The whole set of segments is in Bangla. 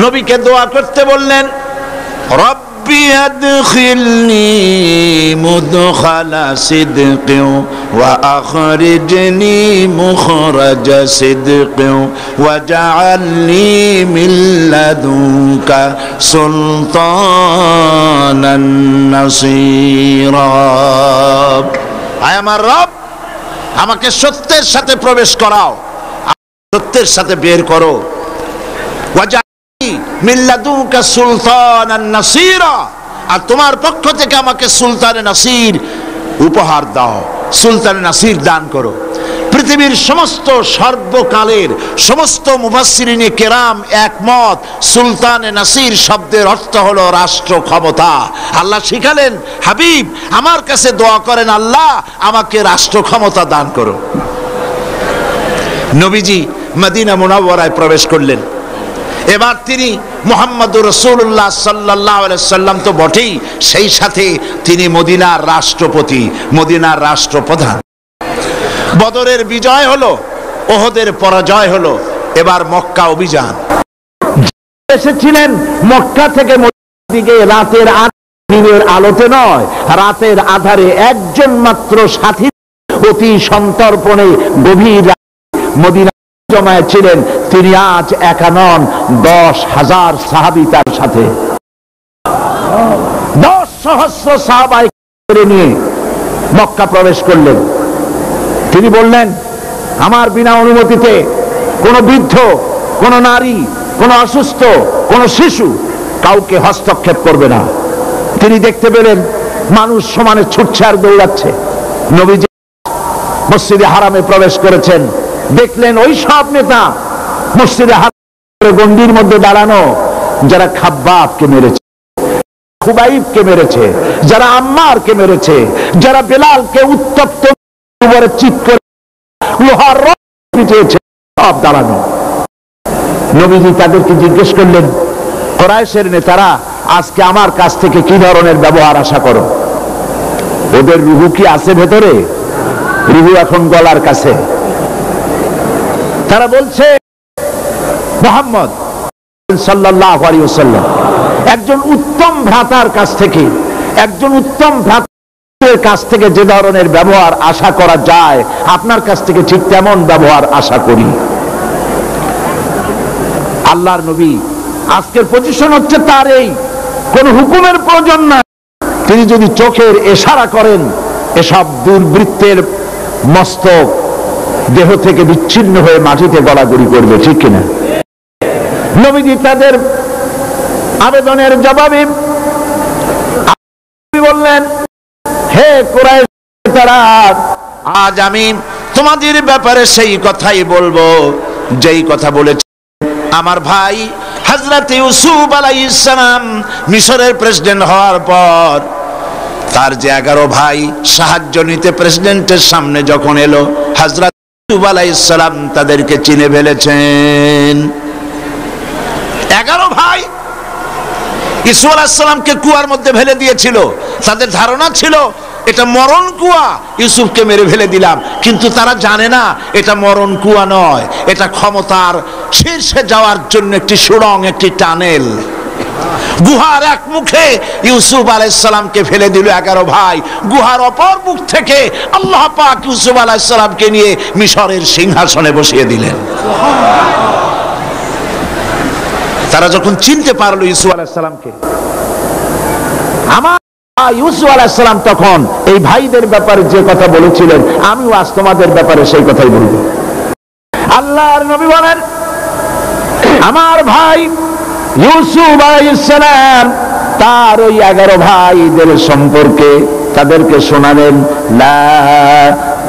নবীকে দোয়া করতে বললেন, রব্বি আদখিলনি মুদখালা সিদকিন ওয়া আখরিজনি মুখরাজা সিদকিন ওয়াজআলনি মিন লাদুনকা সুলতানান নাসীরা। আয় আমার রব, আমাকে সত্যের সাথে প্রবেশ করাও, সত্যের সাথে বের করো। ওয়াজআলনি মিন লাদুনকা সুলতানান নাসীরা, আর তোমার পক্ষ থেকে আমাকে সুলতানে নাসির উপহার দাও, সুলতানে নাসির দান করো। পৃথিবীর সমস্ত সর্বকালের সমস্ত মুফাসসিরিনে কেরাম একমত, সুলতানে নাসির শব্দের অর্থ হলো রাষ্ট্র ক্ষমতা। আল্লাহ শিখালেন, হাবিব আমার কাছে দোয়া করেন, আল্লাহ আমাকে রাষ্ট্র ক্ষমতা দান করো। নবীজি মদিনা মুনাওয়ারায় প্রবেশ করলেন। এবার তিনি মুহাম্মদুর রাসূলুল্লাহ সাল্লাল্লাহু আলাইহি সাল্লাম তো বটেই, সেই সাথে তিনি মদিনার রাষ্ট্রপতি, মদিনার রাষ্ট্রপ্রধান। বদরের বিজয় হলো, ওহদের পরাজয় হলো, এবার মক্কা অভিযান। এসেছিলেন মক্কা থেকে মদিনার দিকে রাতের দিনের আলোতে নয়, রাতের আধারে একজন মাত্র সাথী অতি সন্তর্পণে গভীর মদিনা জমায়েত ছিলেন। তিনি আজ একা নন, 10,000 সাহাবী তার সাথে, 10 সহস্র সাহাবাই নিয়ে মক্কা প্রবেশ করলেন। তিনি বললেন, আমার বিনা অনুমতিতে কোন বৃদ্ধ, কোন নারী, কোন অসুস্থ, কোন শিশু কাউকে হস্তক্ষেপ করবে না। তিনি দেখতে পেলেন মানুষ সমানে ছুটছে আর দৌড়াচ্ছে। নবীজি মসজিদে হারামে প্রবেশ করেছেন, দেখলেন ওই সব নেতা মসজিদে হারামের গণ্ডির মধ্যে দাঁড়ানো, যারা খাব্বাবকে মেরেছে, খুবাইবকে মেরেছে, যারা আম্মারকে মেরেছে, যারা বেলালকে উত্তপ্ত উপরে চিৎ করে লোহার রড পিটিয়েছে, সব দাঁড়ানো। নবীজি তাদেরকে জিজ্ঞেস করলেন, কুরাইশের নেতারা আজকে আমার কাছ থেকে কি ধরনের ব্যবহার আশা করো? ওদের রুহু কি আছে ভেতরে? রুহু এখন গলার কাছে। তারা বলছে, মুহাম্মদ সাল্লাল্লাহু আলাইহি ওয়াসাল্লাম একজন উত্তম ভ্রাতার কাছ থেকে, একজন উত্তম ভ্রাতার কাছ থেকে যে ধরনের ব্যবহার আশা করা যায়, আপনার কাছ থেকে ঠিক তেমন ব্যবহার আশা করি। আল্লাহর নবী আজকের পজিশন হচ্ছে তার এই, কোন হুকুমের প্রয়োজন না। তিনি যদি চোখের ইশারা করেন, এসব দুর্বৃত্তের মস্তক দেহ থেকে বিচ্ছিন্ন হয়ে মাটিতে গড়াগড়ি করবে, ঠিক কিনা? নবীজি তাদের আবেদনের জবাবে বললেন, হে কুরাইশ নেতারা, আজ আমি তোমাদের ব্যাপারে সেই কথাই বলবো যেই কথা বলেছে আমার ভাই হযরত ইউসুফ আলাইহিস সালাম মিশরের প্রেসিডেন্ট হওয়ার পর তার যে 11 ভাই সাহায্য নিতে প্রেসিডেন্টের সামনে যখন এলো, হযরত ইউসুফ আলাইহিস সালাম তাদেরকে চিনে ফেলেছেন। 11 ভাই ইউসুফ আলাইহিস সালামকে কুয়ার মধ্যে ফেলে দিয়েছিল। তাদের ধারণা ছিল এটা মরণ কুয়া, ইউসুফকে মেরে ফেলে দিলাম, কিন্তু তারা জানে না এটা মরণ কুয়া নয়, এটা ক্ষমতার শীর্ষে যাওয়ার জন্য একটি সুড়ঙ্গ, একটি টানেল। গুহার এক মুখে ইউসুফ আলাইহিস সালামকে ফেলে দিল 11 ভাই, গুহার অপর মুখ থেকে আল্লাহ পাক ইউসুফ আলাইহিস সালামকে নিয়ে মিশরের সিংহাসনে বসিয়ে দিলেন। তারা যখন চিনতে পারলো ইউসুফ আলাইহিস সালামকে, আমার ইউসুফ আলাইহিস সালাম তখন এই ভাইদের ব্যাপারে যে কথা বলেছিলেন, আমিও আজ তোমাদের ব্যাপারে সেই কথাই বলবো। আল্লাহর নবী বলেন, আমার ভাই ইউসুফ আলাইহিস সালাম তার ওই 11 ভাইদের সম্পর্কে তাদেরকে শোনালেন, লা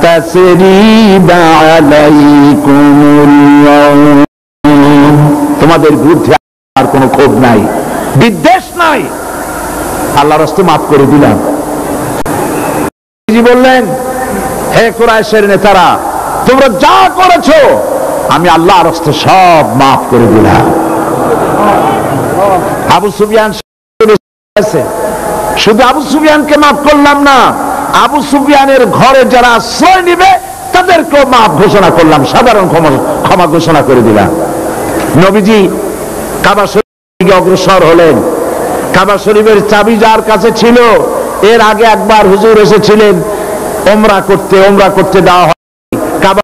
তাসরিবা আলাইকুমুল ইয়াউম, তোমাদের বিরুদ্ধে আর কোনো ক্ষোভ নাই, বিদ্বেষ নাই, আল্লাহর রাস্তে মাফ করে দিলাম। বললেন, হে কুরাইশের নেতারা, তোমরা যা করেছো আমি আল্লাহর রাস্তে সব মাফ করে দিলাম। আবু সুফিয়ান শুধু আবু সুফিয়ানকে মাফ করলাম না, আবু সুফিয়ানের ঘরে যারা আশ্রয় নিবে তাদেরকেও মাফ ঘোষণা করলাম, সাধারণ ক্ষমা ঘোষণা করে দিলাম। নবীজি কাবা দিকে অগ্রসর হলেন। কাবা শরীফের চাবি যার কাছে ছিল, এর আগে একবার হুজুর এসেছিলেন ওমরা করতে দেওয়া হয়নি, কাবা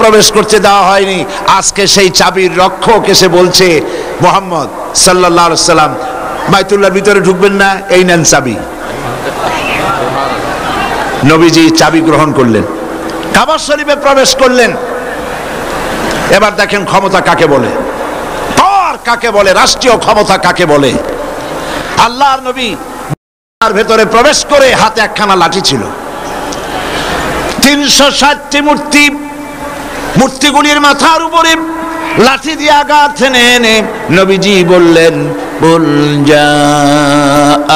প্রবেশ করতে দেওয়া হয়নি। আজকে সেই চাবির রক্ষক এসে বলছে, মুহাম্মদ সাল্লাল্লাহু আলাইহি সাল্লাম বাইতুল্লাহর ভিতরে ঢুকবেন না, এই নেন চাবি। নবীজি চাবি গ্রহণ করলেন, কাবা শরীফে প্রবেশ করলেন। এবার দেখেন ক্ষমতা কাকে বলে, পাওয়ার কাকে বলে, রাষ্ট্রীয় ক্ষমতা কাকে বলে। আল্লাহর নবী তার ভেতরে প্রবেশ করে হাতে একখানা লাঠি ছিল, 360টি মূর্তিগুলির মাথার উপরে লাঠি দিয়ে আঘাত এনে নবীজি বললেন, কুল জা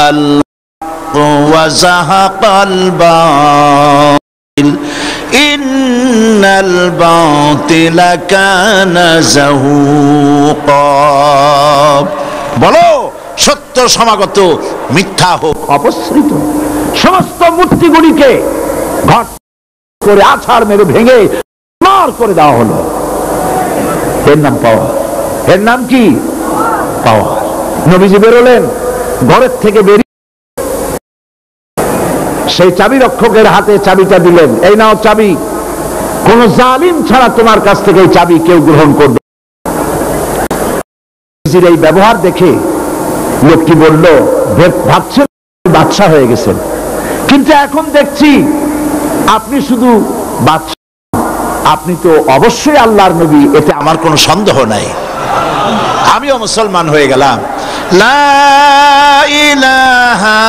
আল্লাহু ওয়া যাহাকাল বাতিল ইন্নাল বাতিলা কানা যাহুকা। বলো সত্য সমাগত, মিথ্যা হোক অপসৃত। সমস্ত মূর্তিগুলিকে ঘট করে আছাড় মেরে ভেঙে মার করে দেওয়া হলো। এর নাম পাওয়ার। এর নাম কি? পাওয়ার। নবীজি বেরোলেন, ঘরের থেকে বেরিয়ে সেই চাবি রক্ষকের হাতে চাবিটা দিলেন, এই নাও চাবি, কোন জালিম ছাড়া তোমার কাছ থেকে এই চাবি কেউ গ্রহণ করবে। এই ব্যবহার দেখে লোকটি বলল, ভাবছেন বাদশা হয়ে গেছেন, কিন্তু এখন দেখছি আপনি শুধু বাদশা, আপনি তো অবশ্যই আল্লাহর নবী, এতে আমার কোনো সন্দেহ নাই। আমিও মুসলমান হয়ে গেলাম। লা ইলাহা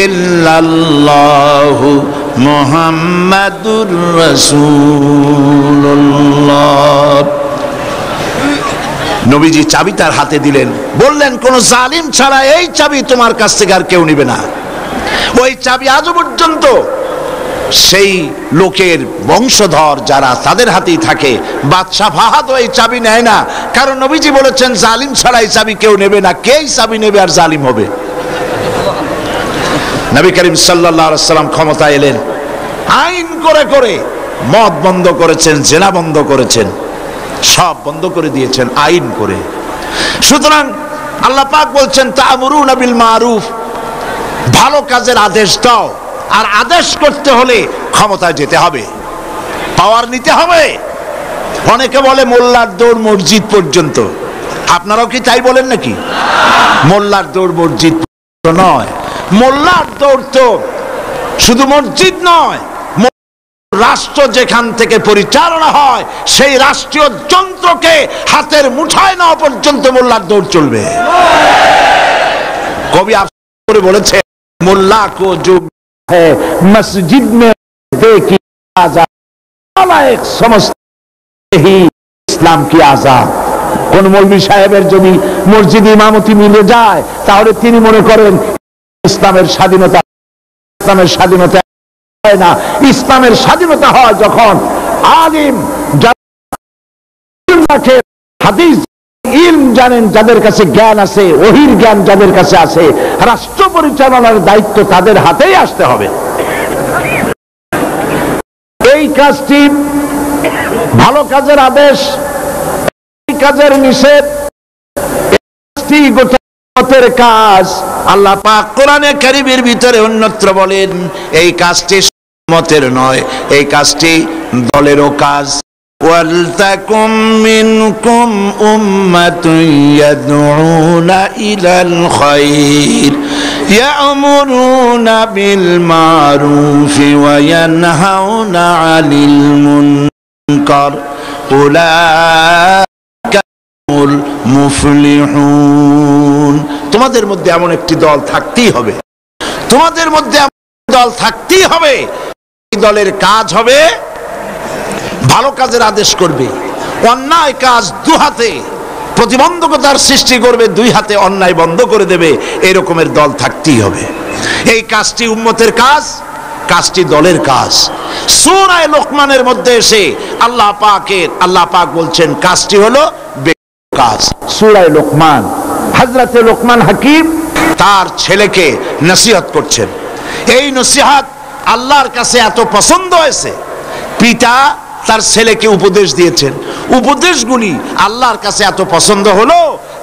ইল্লাল্লাহু মুহাম্মাদুর রাসূলুল্লাহ। নবীজি চাবি তার হাতে দিলেন, বললেন, কোন জালিম ছাড়া এই চাবি তোমার কাছ থেকে আর কেউ নিবে না। ওই চাবি আজও পর্যন্ত সেই লোকের বংশধর যারা, তাদের হাতেই থাকে। বাদশা ফাহাদ এই চাবি নেয় না, কারণ নবীজি বলেছেন জালিম ছাড়া এই চাবি কেউ নেবে না। কে চাবি নেবে আর জালিম হবে? নবী করিম সাল্লাল্লাহু আলাইহি সাল্লাম ক্ষমতা এলেন, আইন করে করে মদ বন্ধ করেছেন, জেনা বন্ধ করেছেন, সব বন্ধ করে দিয়েছেন আইন করে। সুতরাং আল্লাহ পাক বলছেন, তা'মুরুনা বিল মারুফ, ভালো কাজের আদেশ দাও। আর আদেশ করতে হলে ক্ষমতায় যেতে হবে, পাওয়ার নিতে হবে। অনেকে বলে মোল্লার দৌড় মসজিদ পর্যন্ত। আপনারাও কি তাই বলেন নাকি? মোল্লার দৌড় মসজিদ নয়, মোল্লার দৌড় তো শুধু মসজিদ নয়, রাষ্ট্র যেখান থেকে পরিচালনা হয় সেই রাষ্ট্রীয় যন্ত্রকে হাতের মুঠায় নেওয়া পর্যন্ত মোল্লার দৌড় চলবে। কবি আফসোস করে বলেছে, মোল্লা কো जो है मस्जिद में देखी आजाद, एक समझते ही इस्लाम की आजाद। কোন মৌলভী সাহেবের যদি মসজিদ ইমামতি মিলে যায়, তাহলে তিনি মনে করেন ইসলামের স্বাধীনতা। ইসলামের স্বাধীনতা হয় না, ইসলামের স্বাধীনতা হয় যখন আলিম হাদিস ইলম জানেন, যাদের কাছে জ্ঞান আছে, ওহির জ্ঞান যাদের কাছে আছে, রাষ্ট্র পরিচালনার দায়িত্ব তাদের হাতেই আসতে হবে। এই কাজটি ভালো কাজের আদেশ, এই কাজের নিষেধ, গোটার কাজ। আল্লাহ পাক কোরআনে কারীমের ভিতরে অন্যত্র বলেন, এই কাজটি মতের নয়, এই কাজটি দলেরও কাজ। ওয়ালতাকুম মিনকুম উম্মাতুন ইয়াদউনা ইলাল খায়র ইয়া'মুরুনা বিল মারুফি ওয়া ইয়ানহাউনা আনিল মুনকার উলাইকা হুমুল মুফলিহুন। তোমাদের মধ্যে এমন একটি দল থাকতেই হবে, তোমাদের মধ্যে এমন দল থাকতেই হবে। এই দলের কাজ হবে ভালো কাজের আদেশ করবে, অন্যায় কাজ দুহাতে প্রতিবন্ধকতার সৃষ্টি করবে, দুই হাতে অন্যায় বন্ধ করে দেবে। এরকমের দল থাকতেই হবে। এই কাজটি উম্মতের কাজ, কাজটি দলের কাজ। সূরা লোকমানের মধ্যে এসে আল্লাহ পাক বলছেন কাজটি হলো কাজ। সূরা লোকমান, হযরতে লোকমান হাকিম তার ছেলেকে নসিহত করছেন। এই নসিহত আল্লাহর কাছে এত পছন্দ হয়েছে, পিতা তার ছেলেকে উপদেশ দিয়েছেন, উপদেশগুলি আল্লাহর কাছে এত পছন্দ হলো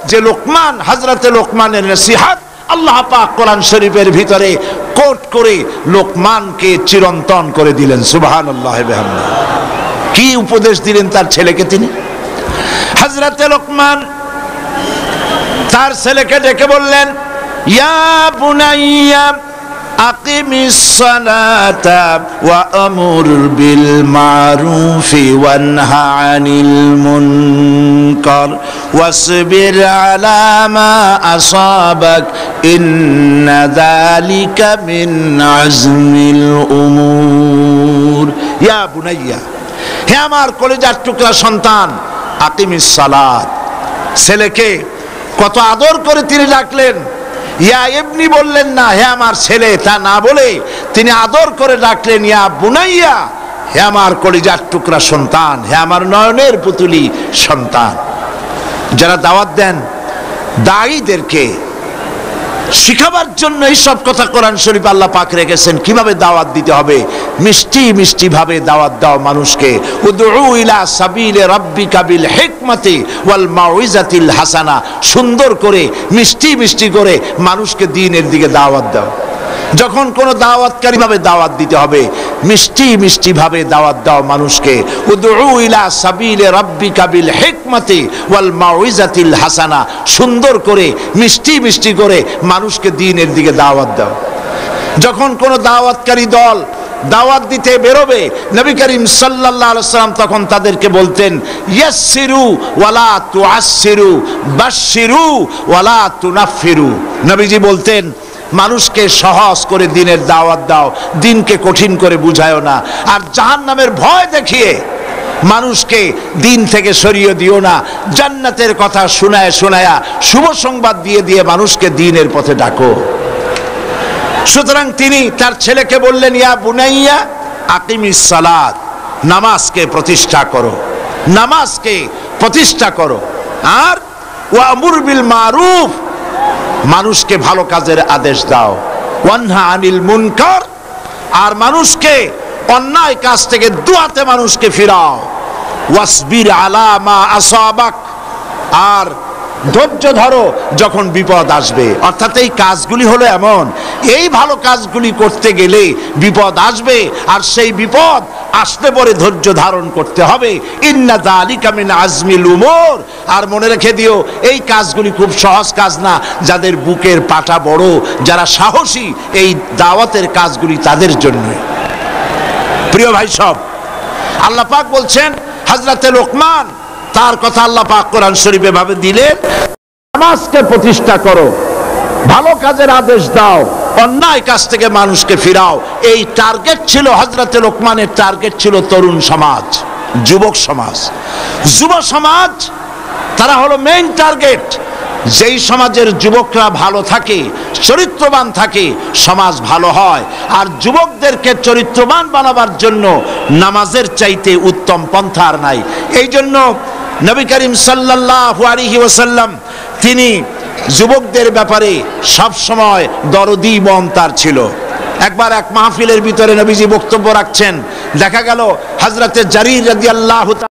যে লোকমান, হযরতে লোকমানের নসিহত আল্লাহ পাক কোরআন শরীফের ভিতরে কোট করে লোকমানকে চিরন্তন করে দিলেন। সুবহানাল্লাহ ওয়া বিহামদিহি। কি উপদেশ দিলেন তার ছেলেকে? তিনি হযরতে লোকমান তার ছেলেকে ডেকে বললেন, ইয়া বুনাইয়া আকিমিস সালাতা ওয়া আমুর বিল মারুফি ওয়ানহা আনিল মুনকার ওয়াসবির আলা মা আসাবাক ইন্না যালিকা মিন আজমিল উমুর। ইয়া বুনাইয়া, হে আমার কলিজার টুকরা সন্তান, আকিমিস সালাত। ছেলেকে কত আদর করে তিনি ডাকলেন। ইয়া ইবনি বললেন না, হে আমার ছেলে, তা না বলে তিনি আদর করে ডাকলেন ইয়া বুনাইয়া, হে আমার কলিজার টুকরা সন্তান, হে আমার নয়নের পুতুলি সন্তান। যারা দাওয়াত দেন, দায়ীদেরকে শিখাবার জন্য এইসব কথা কোরআন শরীফ আল্লাহ পাক রেখেছেন। কিভাবে দাওয়াত দিতে হবে, মিষ্টি মিষ্টি ভাবে দাওয়াত দাও মানুষকে। উদউ ইলা সাবিলি রাব্বিকা বিল হিকমাতি ওয়াল মাউইজাতিল হাসানা, সুন্দর করে মিষ্টি মিষ্টি করে মানুষকে দ্বীনের দিকে দাওয়াত দাও। যখন কোনো দাওয়াতকারী ভাবে দাওয়াত দিতে হবে, মিষ্টি মিষ্টি ভাবে দাওয়াত দাও মানুষকে। উদউ ইলা সাবিলি রাব্বিকা বিল হিকমাতি ওয়াল মাউইজাতিল হাসানা, সুন্দর করে মিষ্টি মিষ্টি করে মানুষকে দ্বীনের দিকে দাওয়াত দাও। যখন কোনো দাওয়াতকারী দল দাওয়াত দিতে বেরোবে, নবী করিম সাল্লাল্লাহু আলাইহি ওয়াসাল্লাম তখন তাদেরকে বলতেন, ইয়াসসিরু ওয়ালা তুআসসিরু বাশশিরু ওয়ালা তুনাফফিরু। নবীজি বলতেন, মানুষকে সহজ করে দ্বীনের দাওয়াত দাও, দ্বীনকে কঠিন করে বুঝায়ও না। আর জাহান্নামের ভয় দেখিয়ে মানুষকে দ্বীন থেকে সরিয়ে দিও না। জান্নাতের কথা শোনায় শোনায়া শুভ সংবাদ দিয়ে দিয়ে মানুষকে দ্বীনের পথে ডাকো। সুতরাং তিনি তার ছেলেকে বললেন, ইয়া বুনাইয়া আকিমিস সালাত, নামাজকে প্রতিষ্ঠা করো, নামাজকে প্রতিষ্ঠা করো। আর ওয়া আমুর বিল মারুফ, মানুষকে ভালো কাজের আদেশ দাও। ওয়ানহা আনিল মুনকার, আর মানুষকে অন্যায় কাজ থেকে দুয়াতে মানুষকে ফিরাও। ওয়াসবির আলা মা আসাবাক, আর ধৈর্য ধরো যখন বিপদ আসবে। অর্থাৎ এই কাজগুলি হলো এমন, এই ভালো কাজগুলি করতে গেলে বিপদ আসবে, আর সেই বিপদ আসতে পরে ধৈর্য ধারণ করতে হবে। ইন্না যালিকা মিন আজমিল উমুর, আর মনে রেখে দিও এই কাজগুলি খুব সহজ কাজ না। যাদের বুকের পাটা বড়, যারা সাহসী, এই দাওয়াতের কাজগুলি তাদের জন্য। প্রিয় ভাই সব, আল্লাহ পাক বলছেন হযরতে লোকমান, তার কথা আল্লাহ পাক কোরআন শরীফে ভাবে দিলেন, নামাজকে প্রতিষ্ঠা করো, ভালো কাজের আদেশ দাও, অন্যায় কাজ থেকে মানুষকে ফিরাও। এই টার্গেট ছিল হযরতে লোকমানের, টার্গেট ছিল তরুণ সমাজ, যুবক সমাজ। যুব সমাজ তারা হলো মেইন টার্গেট। যেই সমাজের যুবকরা ভালো থাকে, চরিত্রবান থাকে, সমাজ ভালো হয়। আর যুবকদেরকে চরিত্রবান বানাবার জন্য নামাজের চাইতে উত্তম পন্থা আর নাই। এই জন্য নবী করিম সাল্লাল্লাহু আলাইহি ওয়াসাল্লাম তিনি যুবকদের ব্যাপারে সব সময় দরদি মন তার ছিল। একবার এক মাহফিলের ভিতরে নবীজি বক্তব্য রাখছেন, দেখা গেল হযরতে জারীর রাদিয়াল্লাহু তাআলা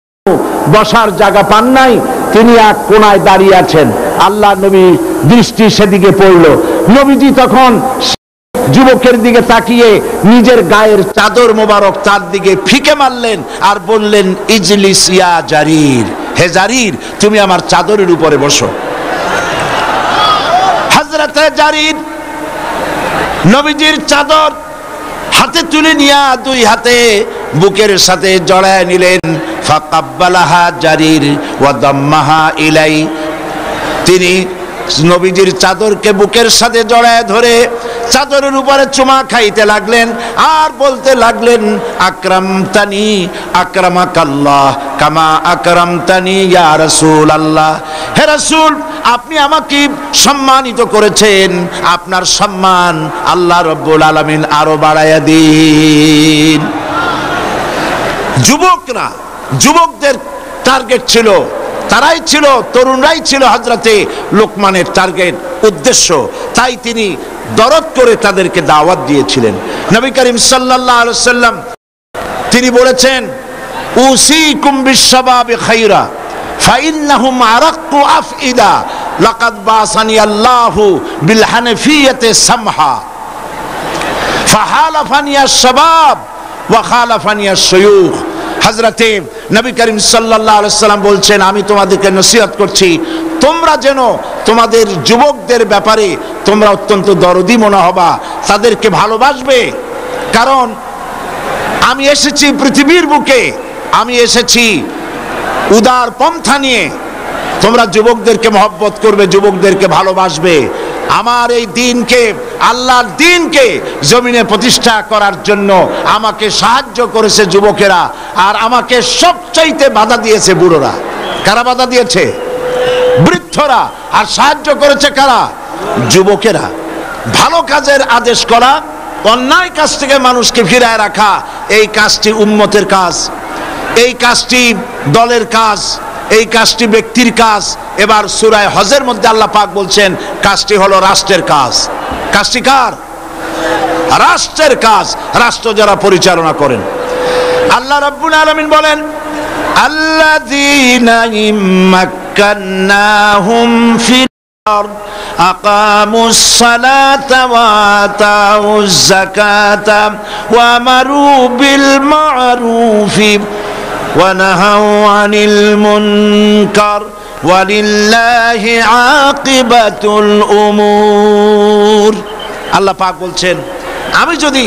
বসার জায়গা পান নাই, তিনি এক কোণায় দাঁড়িয়ে আছেন। আল্লাহ নবী দৃষ্টি সেদিকে পড়ল। নবীজি তখন যুবকের দিকে তাকিয়ে নিজের গায়ের চাদর মোবারক তার দিকে ফিকে মারলেন আর বললেন, ইজলিস ইয়া জারীর, হে জারীর, তুমি আমার চাদরের উপরে বসো। হযরতে জারীর নবীজির চাদর হাতে তুলে নিয়া দুই হাতে বুকের সাথে জড়ায় নিলেন। ফাকাব্বালাহা জারীর ওয়া দাম্মাহা ইলাই, তিনি নবীজির চাদরকে বুকের সাথে জড়ায় ধরে চাদরের উপরে চুমা খাইতে লাগলেন আর বলতে লাগলেন, আকরামতানি আকরামাকাল্লাহ কামা আকরামতানি ইয়া রাসূলুল্লাহ। হে রাসূল, আপনি আমাকে সম্মানিত করেছেন, আপনার সম্মান আল্লাহ রাব্বুল আলামিন আরো বাড়ায়া দিন। যুবকরা, যুবকদের টার্গেট ছিল, তারাই ছিল, তরুণরাই ছিল হযরতে লোকমানের টার্গেট, উদ্দেশ্য। তাই তিনি দরদ করে তাদেরকে দাওয়াত দিয়েছিলেন। নবী করিম সাল্লাল্লাহু আলাইহি ওয়াসাল্লাম তিনি বলেছেন, উসিকুম বিশ-শাবাবি খায়রা ফাইন্নাহুম আরাক্কু আফইদা লাকাদ বাসানি আল্লাহু বিল হানাফিয়াতি সামহা ফাহালাফানি আশ-শাবাব ওয়া খালাফানি আশ-শুয়ুখ। হযরতে নবী করিম সাল্লাল্লাহু আলাইহি সাল্লাম বলছেন, আমি তোমাদেরকে নসিহত করছি, তোমরা যেন তোমাদের যুবকদের ব্যাপারে তোমরা অত্যন্ত দরদি মনে হবা, তাদেরকে ভালোবাসবে। কারণ আমি এসেছি পৃথিবীর বুকে, আমি এসেছি উদার পন্থা নিয়ে। তোমরা যুবকদেরকে মহব্বত করবে, যুবকদেরকে ভালোবাসবে। আমার এই দ্বীনকে, আল্লাহর দ্বীনকে জমিনে প্রতিষ্ঠা করার জন্য আমাকে সাহায্য করেছে যুবকেরা, আর আমাকে সবচাইতে বাধা দিয়েছে বুড়োরা। কারা বাধা দিয়েছে? বৃদ্ধরা। আর সাহায্য করেছে কারা? যুবকেরা। ভালো কাজের আদেশ করা, অন্যায় কাজ থেকে মানুষকে ফিরায় রাখা, এই কাজটি উম্মতের কাজ, এই কাজটি দলের কাজ, এই কাজটি ব্যক্তির কাজ। এবার সূরা হজের মধ্যে আল্লাহ পাক বলছেন কাজটি হলো রাষ্ট্রের কাজ। কাজটি কার? রাষ্ট্রের কাজ। রাষ্ট্র যারা পরিচালনা করেন। আল্লাহ রাব্বুল আলামিন বলেন, আল্লাযীনা ইম্মাক্কান্নাহুম ফিল আরদ আকামুস সালাতা ওয়া আতাউজ যাকাতা ওয়া আমারু বিল মা'রুফি ওয়া নাহাউ আনিল মুনকার ওয়ালিল্লাহি আকিবাতুল উমুর। আল্লাহ পাক বলছেন, আমি যদি,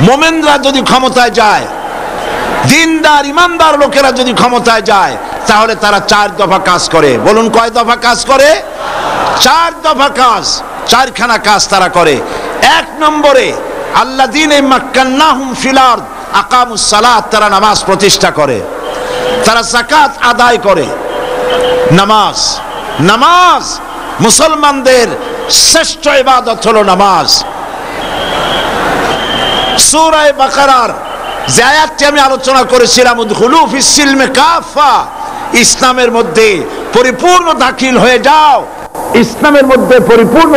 মোমেনরা যদি ক্ষমতায় যায়, দিনদার ইমানদার লোকেরা যদি ক্ষমতায় যায়, তাহলে তারা 4 দফা কাজ করে। বলুন, কয় দফা কাজ করে? 4 দফা কাজ, 4খানা কাজ তারা করে। 1 নম্বরে আল্লাযীনা মাক্কান্নাহুম ফিল আরদ আকামুস সালাত, তারা নামাজ প্রতিষ্ঠা করে, তারা যাকাত আদায় করে। নামাজ, নামাজ মুসলমানদের শ্রেষ্ঠ ইবাদত হলো নামাজ। সূরা বাকারার যে আয়াতটি আমি আলোচনা করেছিলাম, উদখুলু ফিস সিলমি কাফা, ইসলামের মধ্যে পরিপূর্ণ দাখিল হয়ে যাও। ইসলামের মধ্যে পরিপূর্ণ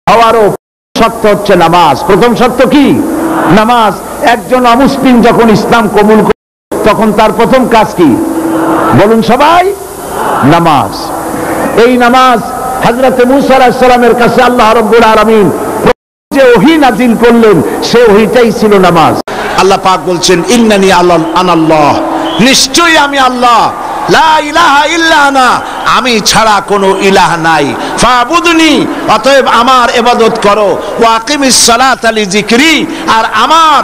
হওয়ারও শর্ত হচ্ছে নামাজ। প্রথম শর্ত কি? নামাজ। একজন অমুসলিম যখন ইসলাম কবুল করে, তখন তার প্রথম কাজ কি? বলুন সবাই, নামাজ। এই নামাজ হযরত মুসা আলাইহিস সালামের কাছে আল্লাহ রাব্বুল আলামিন যে ওহী নাযিল করলেন, সে ওহীটাই ছিল নামাজ। আল্লাহ পাক বলছেন, ইন্নানি আনাল্লাহ, নিশ্চয়ই আমি আল্লাহ, লা ইলাহা ইল্লা আনা, আমি ছাড়া কোনো ইলাহ নাই, ফাবুদনি, অতএব আমার ইবাদত করো, ওয়া আকিমিস সালাতা লিযিকরি, আর আমার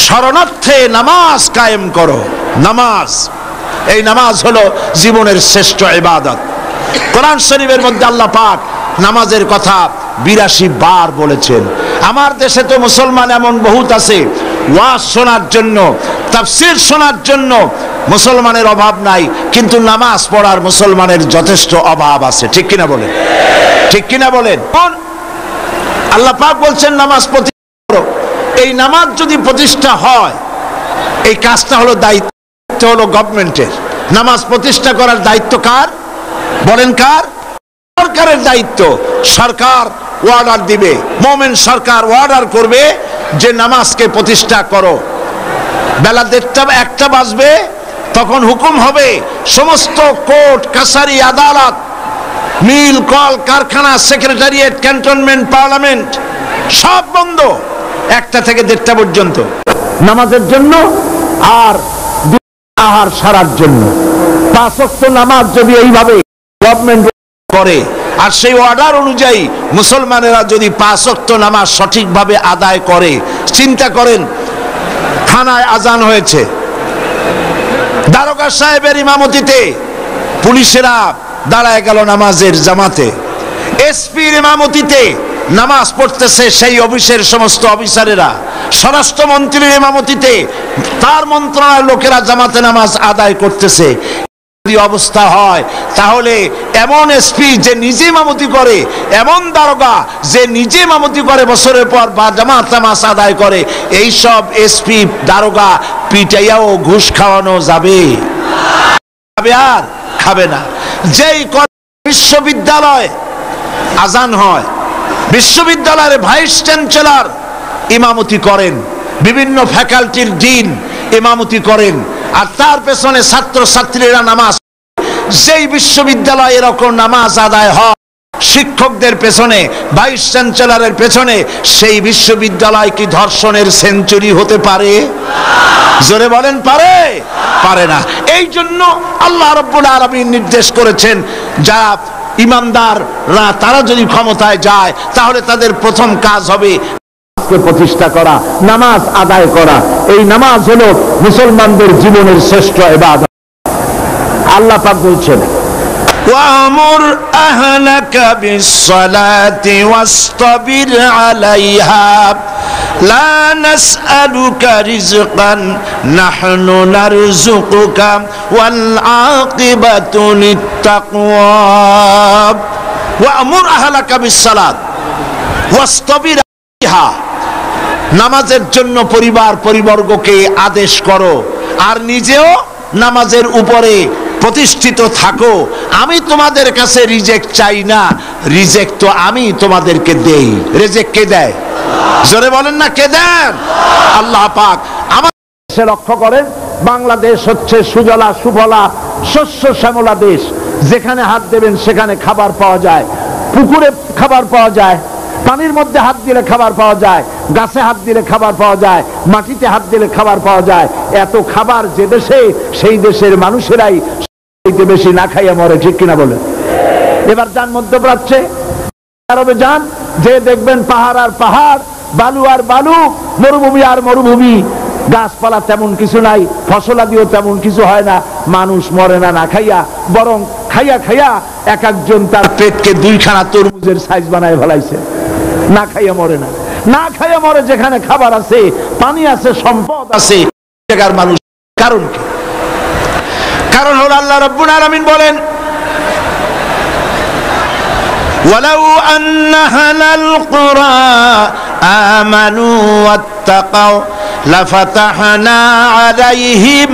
শরণার্থে নামাজ কায়েম করো। নামাজ, এই নামাজ হলো জীবনের শ্রেষ্ঠ ইবাদত। কোরআন শরীফের মধ্যে আল্লাহ পাক নামাজের কথা 82 বার বলেছেন। আমার দেশে তো মুসলমান এমন বহুত আছে, ওয়াজ শোনার জন্য, তাফসীর শোনার জন্য মুসলমানের অভাব নাই, কিন্তু নামাজ পড়ার মুসলমানের যথেষ্ট অভাব আছে। ঠিক কিনা বলেন? ঠিক কিনা বলেন? আল্লাহ পাক বলছেন নামাজ প্রতিষ্ঠা করো। এই নামাজ যদি প্রতিষ্ঠা হয়, এই কাজটা হলো দায়িত্ব হলো গভর্নমেন্টের। নামাজ প্রতিষ্ঠা করার দায়িত্ব কার? বলেন কার? সরকারের দায়িত্ব। সরকার অর্ডার দিবে, মুমিন সরকার অর্ডার করবে যে নামাজকে প্রতিষ্ঠা করো। বেলা 1টা বাজবে, তখন হুকুম হবে সমস্ত কোর্ট কাছারি আদালত, মিল কল কারখানা, সেক্রেটারিয়েট, ক্যান্টনমেন্ট, পার্লামেন্ট সব বন্ধ 1টা থেকে 1:30 পর্যন্ত নামাজের জন্য, আর আহার সারার জন্য। 5 ওয়াক্ত নামাজ যদি এইভাবে গভর্নমেন্ট করে, আর সেই অর্ডার অনুযায়ী মুসলমানেরা যদি 5 ওয়াক্ত নামাজ সঠিকভাবে আদায় করে, চিন্তা করেন, থানায় আজান হয়েছে, দারোগা সাহেবের ইমামতিতে পুলিশেরা দাঁড়ায় গেল নামাজের জামাতে, এসপির ইমামতিতে নামাজ পড়তেছে সেই অফিসের সমস্ত অফিসারেরা, স্বরাষ্ট্রমন্ত্রীর ইমামতিতে তার মন্ত্রণালয়ের লোকেরা জামাতে নামাজ আদায় করতেছে। যদি অবস্থা হয়, তাহলে এমন এসপি যে নিজে ইমামতি করে, এমন দারোগা যে নিজে ইমামতি করে বছরের পর বা জামাত নামাজ আদায় করে, এই সব এসপি দারোগা পিটাইয়াও ঘুষ খাওয়ানো যাবে? আর খাবে না। যেই বিশ্ববিদ্যালয় আজান হয়, বিশ্ববিদ্যালয়ের ভাইস চ্যান্সেলর ইমামতি করেন, বিভিন্ন ফ্যাকাল্টির ডিন ইমামতি করেন, আর তার পেছনে ছাত্র ছাত্রীরা নামাজ, যেই বিশ্ববিদ্যালয়ে এরকম নামাজ আদায় হয় শিক্ষকদের পেছনে, ভাইস চ্যান্সেলরের পেছনে, সেই বিশ্ববিদ্যালয় কি ধর্ষণের সেঞ্চুরি হতে পারে? জোরে বলেন পারে? পারে না। এই জন্য আল্লাহ রাব্বুল আলামিন নির্দেশ করেছেন, যারা ইমানদাররা তারা যদি ক্ষমতায় যায় তাহলে তাদের প্রথম কাজ হবে প্রতিষ্ঠা করা, নামাজ আদায় করা। এই নামাজ হলো মুসলমানদের জীবনের শ্রেষ্ঠ ইবাদত। আল্লাহ পাক বলছেন, ওয়ামুর আহলাকা বিসসালাতি ওয়াসতাবির আলাইহা লা নাসআলুকা রিজকান নাহনু নারযুকুকা ওয়াল আকিবাতু লিত্তাকওয়া ওয়ামুর আহলাকা বিসসালাত ওয়াসতাবির আলাইহা। নামাজের জন্য পরিবার পরিবর্গকে আদেশ করো আর নিজেও নামাজের উপরে প্রতিষ্ঠিত থাকো। আমি তোমাদের কাছে রিজেক্ট চাই না, রিজেক্ট তো আমি তোমাদেরকে দেই। রিজেক্ট কে দেয়? জোরে বলেন না, কে দেন? আল্লাহ পাক। আমাদের দেশে লক্ষ্য করেন, বাংলাদেশ হচ্ছে সুজলা সুফলা শস্য শ্যামলা দেশ। যেখানে হাত দেবেন সেখানে খাবার পাওয়া যায়, পুকুরে খাবার পাওয়া যায়, পানির মধ্যে হাত দিলে খাবার পাওয়া যায়, গাছে হাত দিলে খাবার পাওয়া যায়, মাটিতে হাত দিলে খাবার পাওয়া যায়। এত খাবার যে দেশে, সেই দেশের মানুষেরাই বেশি না খাইয়া মরে, ঠিক কিনা বলেন? এবার যান মধ্যপ্রাচ্যে, আরবে যান, যে দেখবেন পাহাড় আর পাহাড়, বালু আর বালু, মরুভূমি আর মরুভূমি। গাছপালা তেমন কিছু নাই, ফসলাদিও তেমন কিছু হয় না। মানুষ মরে না না খাইয়া, বরং খাইয়া খাইয়া এক একজন তার পেটকে দুইখানা তরমুজের সাইজ বানায় ফেলাইছে। না খাইয়া মরে না, না খাইয়া মরে। যেখানে খাবার আছে, পানি আছে, সম্পদ আছে, জায়গার মানুষ। কারণ কি? কারণ হলো আল্লাহ রাব্বুল আলামিন বলেন, ওয়ালাউ আন্না আহলাল কুরা আমানু ওয়াত্তাকাউ লাফাতাহনা আলাইহিম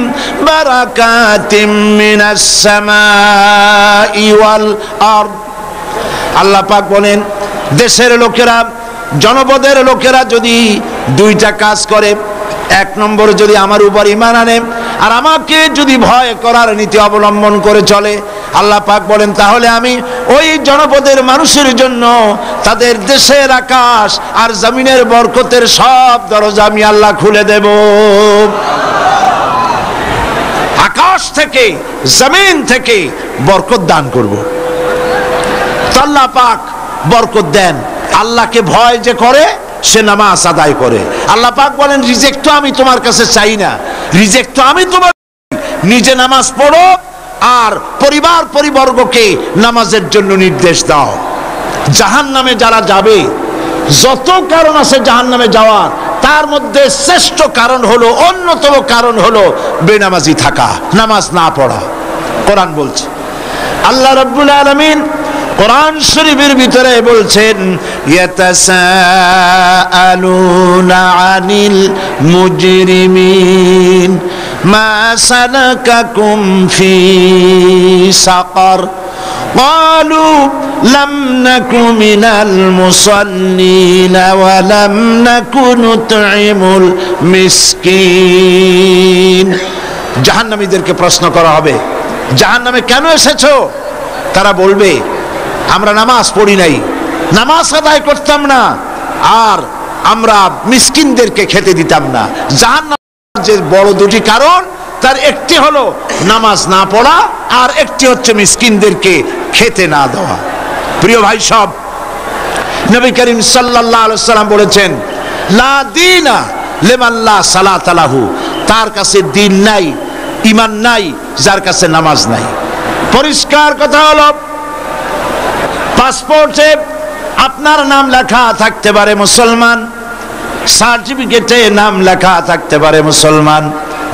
বারাকাতিম মিনাস সামাই ওয়াল আরদ। আল্লাহ পাক বলেন, দেশের লোকেরা, জনপদের লোকেরা যদি দুইটা কাজ করে, এক নম্বর যদি আমার উপর ঈমান আনে আর আমাকে যদি ভয় করার নীতি অবলম্বন করে চলে, আল্লাহ পাক বলেন তাহলে আমি ওই জনপদের মানুষের জন্য তাদের দেশের আকাশ আর জমিনের বরকতের সব দরজা আমি আল্লাহ খুলে দেব। আকাশ থেকে, জমিন থেকে বরকত দান করব। আল্লাহ পাক বরকত দেন। আল্লাহকে ভয় যে করে সে নামাজ আদায় করে। আল্লাহ পাক বলেন, রিজেক্ট তো আমি তোমার কাছে চাই না, রিজেক্ট তো আমি তোমার। নিজে নামাজ পড়ো আর পরিবার পরিবর্গকে নামাজের জন্য নির্দেশ দাও। জাহান্নামে যারা যাবে, যত কারণ আছে জাহান্নামে যাওয়ার, তার মধ্যে শ্রেষ্ঠ কারণ হলো, অন্যতম কারণ হলো বেনামাজি থাকা, নামাজ না পড়া। কোরআন বলছে, আল্লাহ রাব্বুল আলামিন কোরআন শরীফের ভিতরে বলছেন, ইয়াতাসাআলুনা আনিল মুজরিমিন মা সালাকাকুম ফি সাকার ক্বালু লাম নাকু মিনাল মুসাল্লিন ওয়া লাম নাকু নুতঈমুল মিসকিন। জাহান্নামীদেরকে প্রশ্ন করা হবে, জাহান্নামে কেন এসেছো? তারা বলবে, আমরা নামাজ পড়ি নাই, নামাজ আদায় করতাম না, আর আমরা মিসকিনদেরকে খেতে দিতাম না। জাহান্নামের যে বড় দুটি কারণ, তার একটি হলো নামাজ না পড়া, আর একটি হচ্ছে মিসকিনদেরকে খেতে না দেওয়া। প্রিয় ভাই সব, নবী করিম সাল্লাল্লাহু আলাইহি ওয়াসাল্লাম বলেছেন, লা দীনা লিমান লা সালাতা লাহু। তার কাছে দ্বীন নাই, ঈমান নাই, যার কাছে নামাজ নাই। পরিষ্কার কথা হলো, পাসপোর্টে আপনার নাম লেখা থাকতে পারে মুসলমান, সার্টিফিকেটে নাম লেখা থাকতে পারে মুসলমান,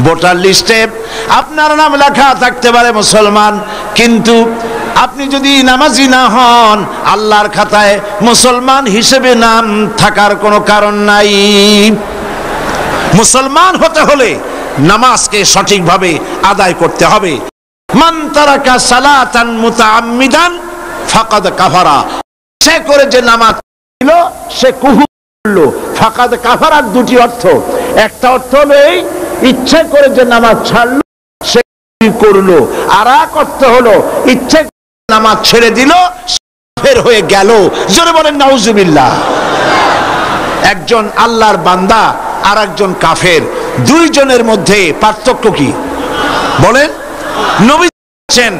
ভোটার লিস্টে আপনার নাম লেখা থাকতে পারে মুসলমান, কিন্তু আপনি যদি নামাজি না হন, আল্লাহর খাতায় মুসলমান হিসেবে নাম থাকার কোনো কারণ নাই। মুসলমান হতে হলে নামাজকে সঠিকভাবে আদায় করতে হবে। মান তারাকা সালাতান মুতাআম্মিদান ফাকাদ কাফারা। সে করে যে নামাজ ছিল সে কুফর করলো। ফাকাদ কাফারার দুটি অর্থ, একটা অর্থ হলো এই, ইচ্ছে করে যে নামাজ ছাড়লো করলো, আর এক অর্থ হলো ইচ্ছে নামাজ ছেড়ে দিল, কাফের হয়ে গেল। জোরে বলেন নাউজুবিল্লাহ। একজন আল্লাহর বান্দা আর একজন কাফের, দুইজনের মধ্যে পার্থক্য কি বলেন? নবী বলেছেন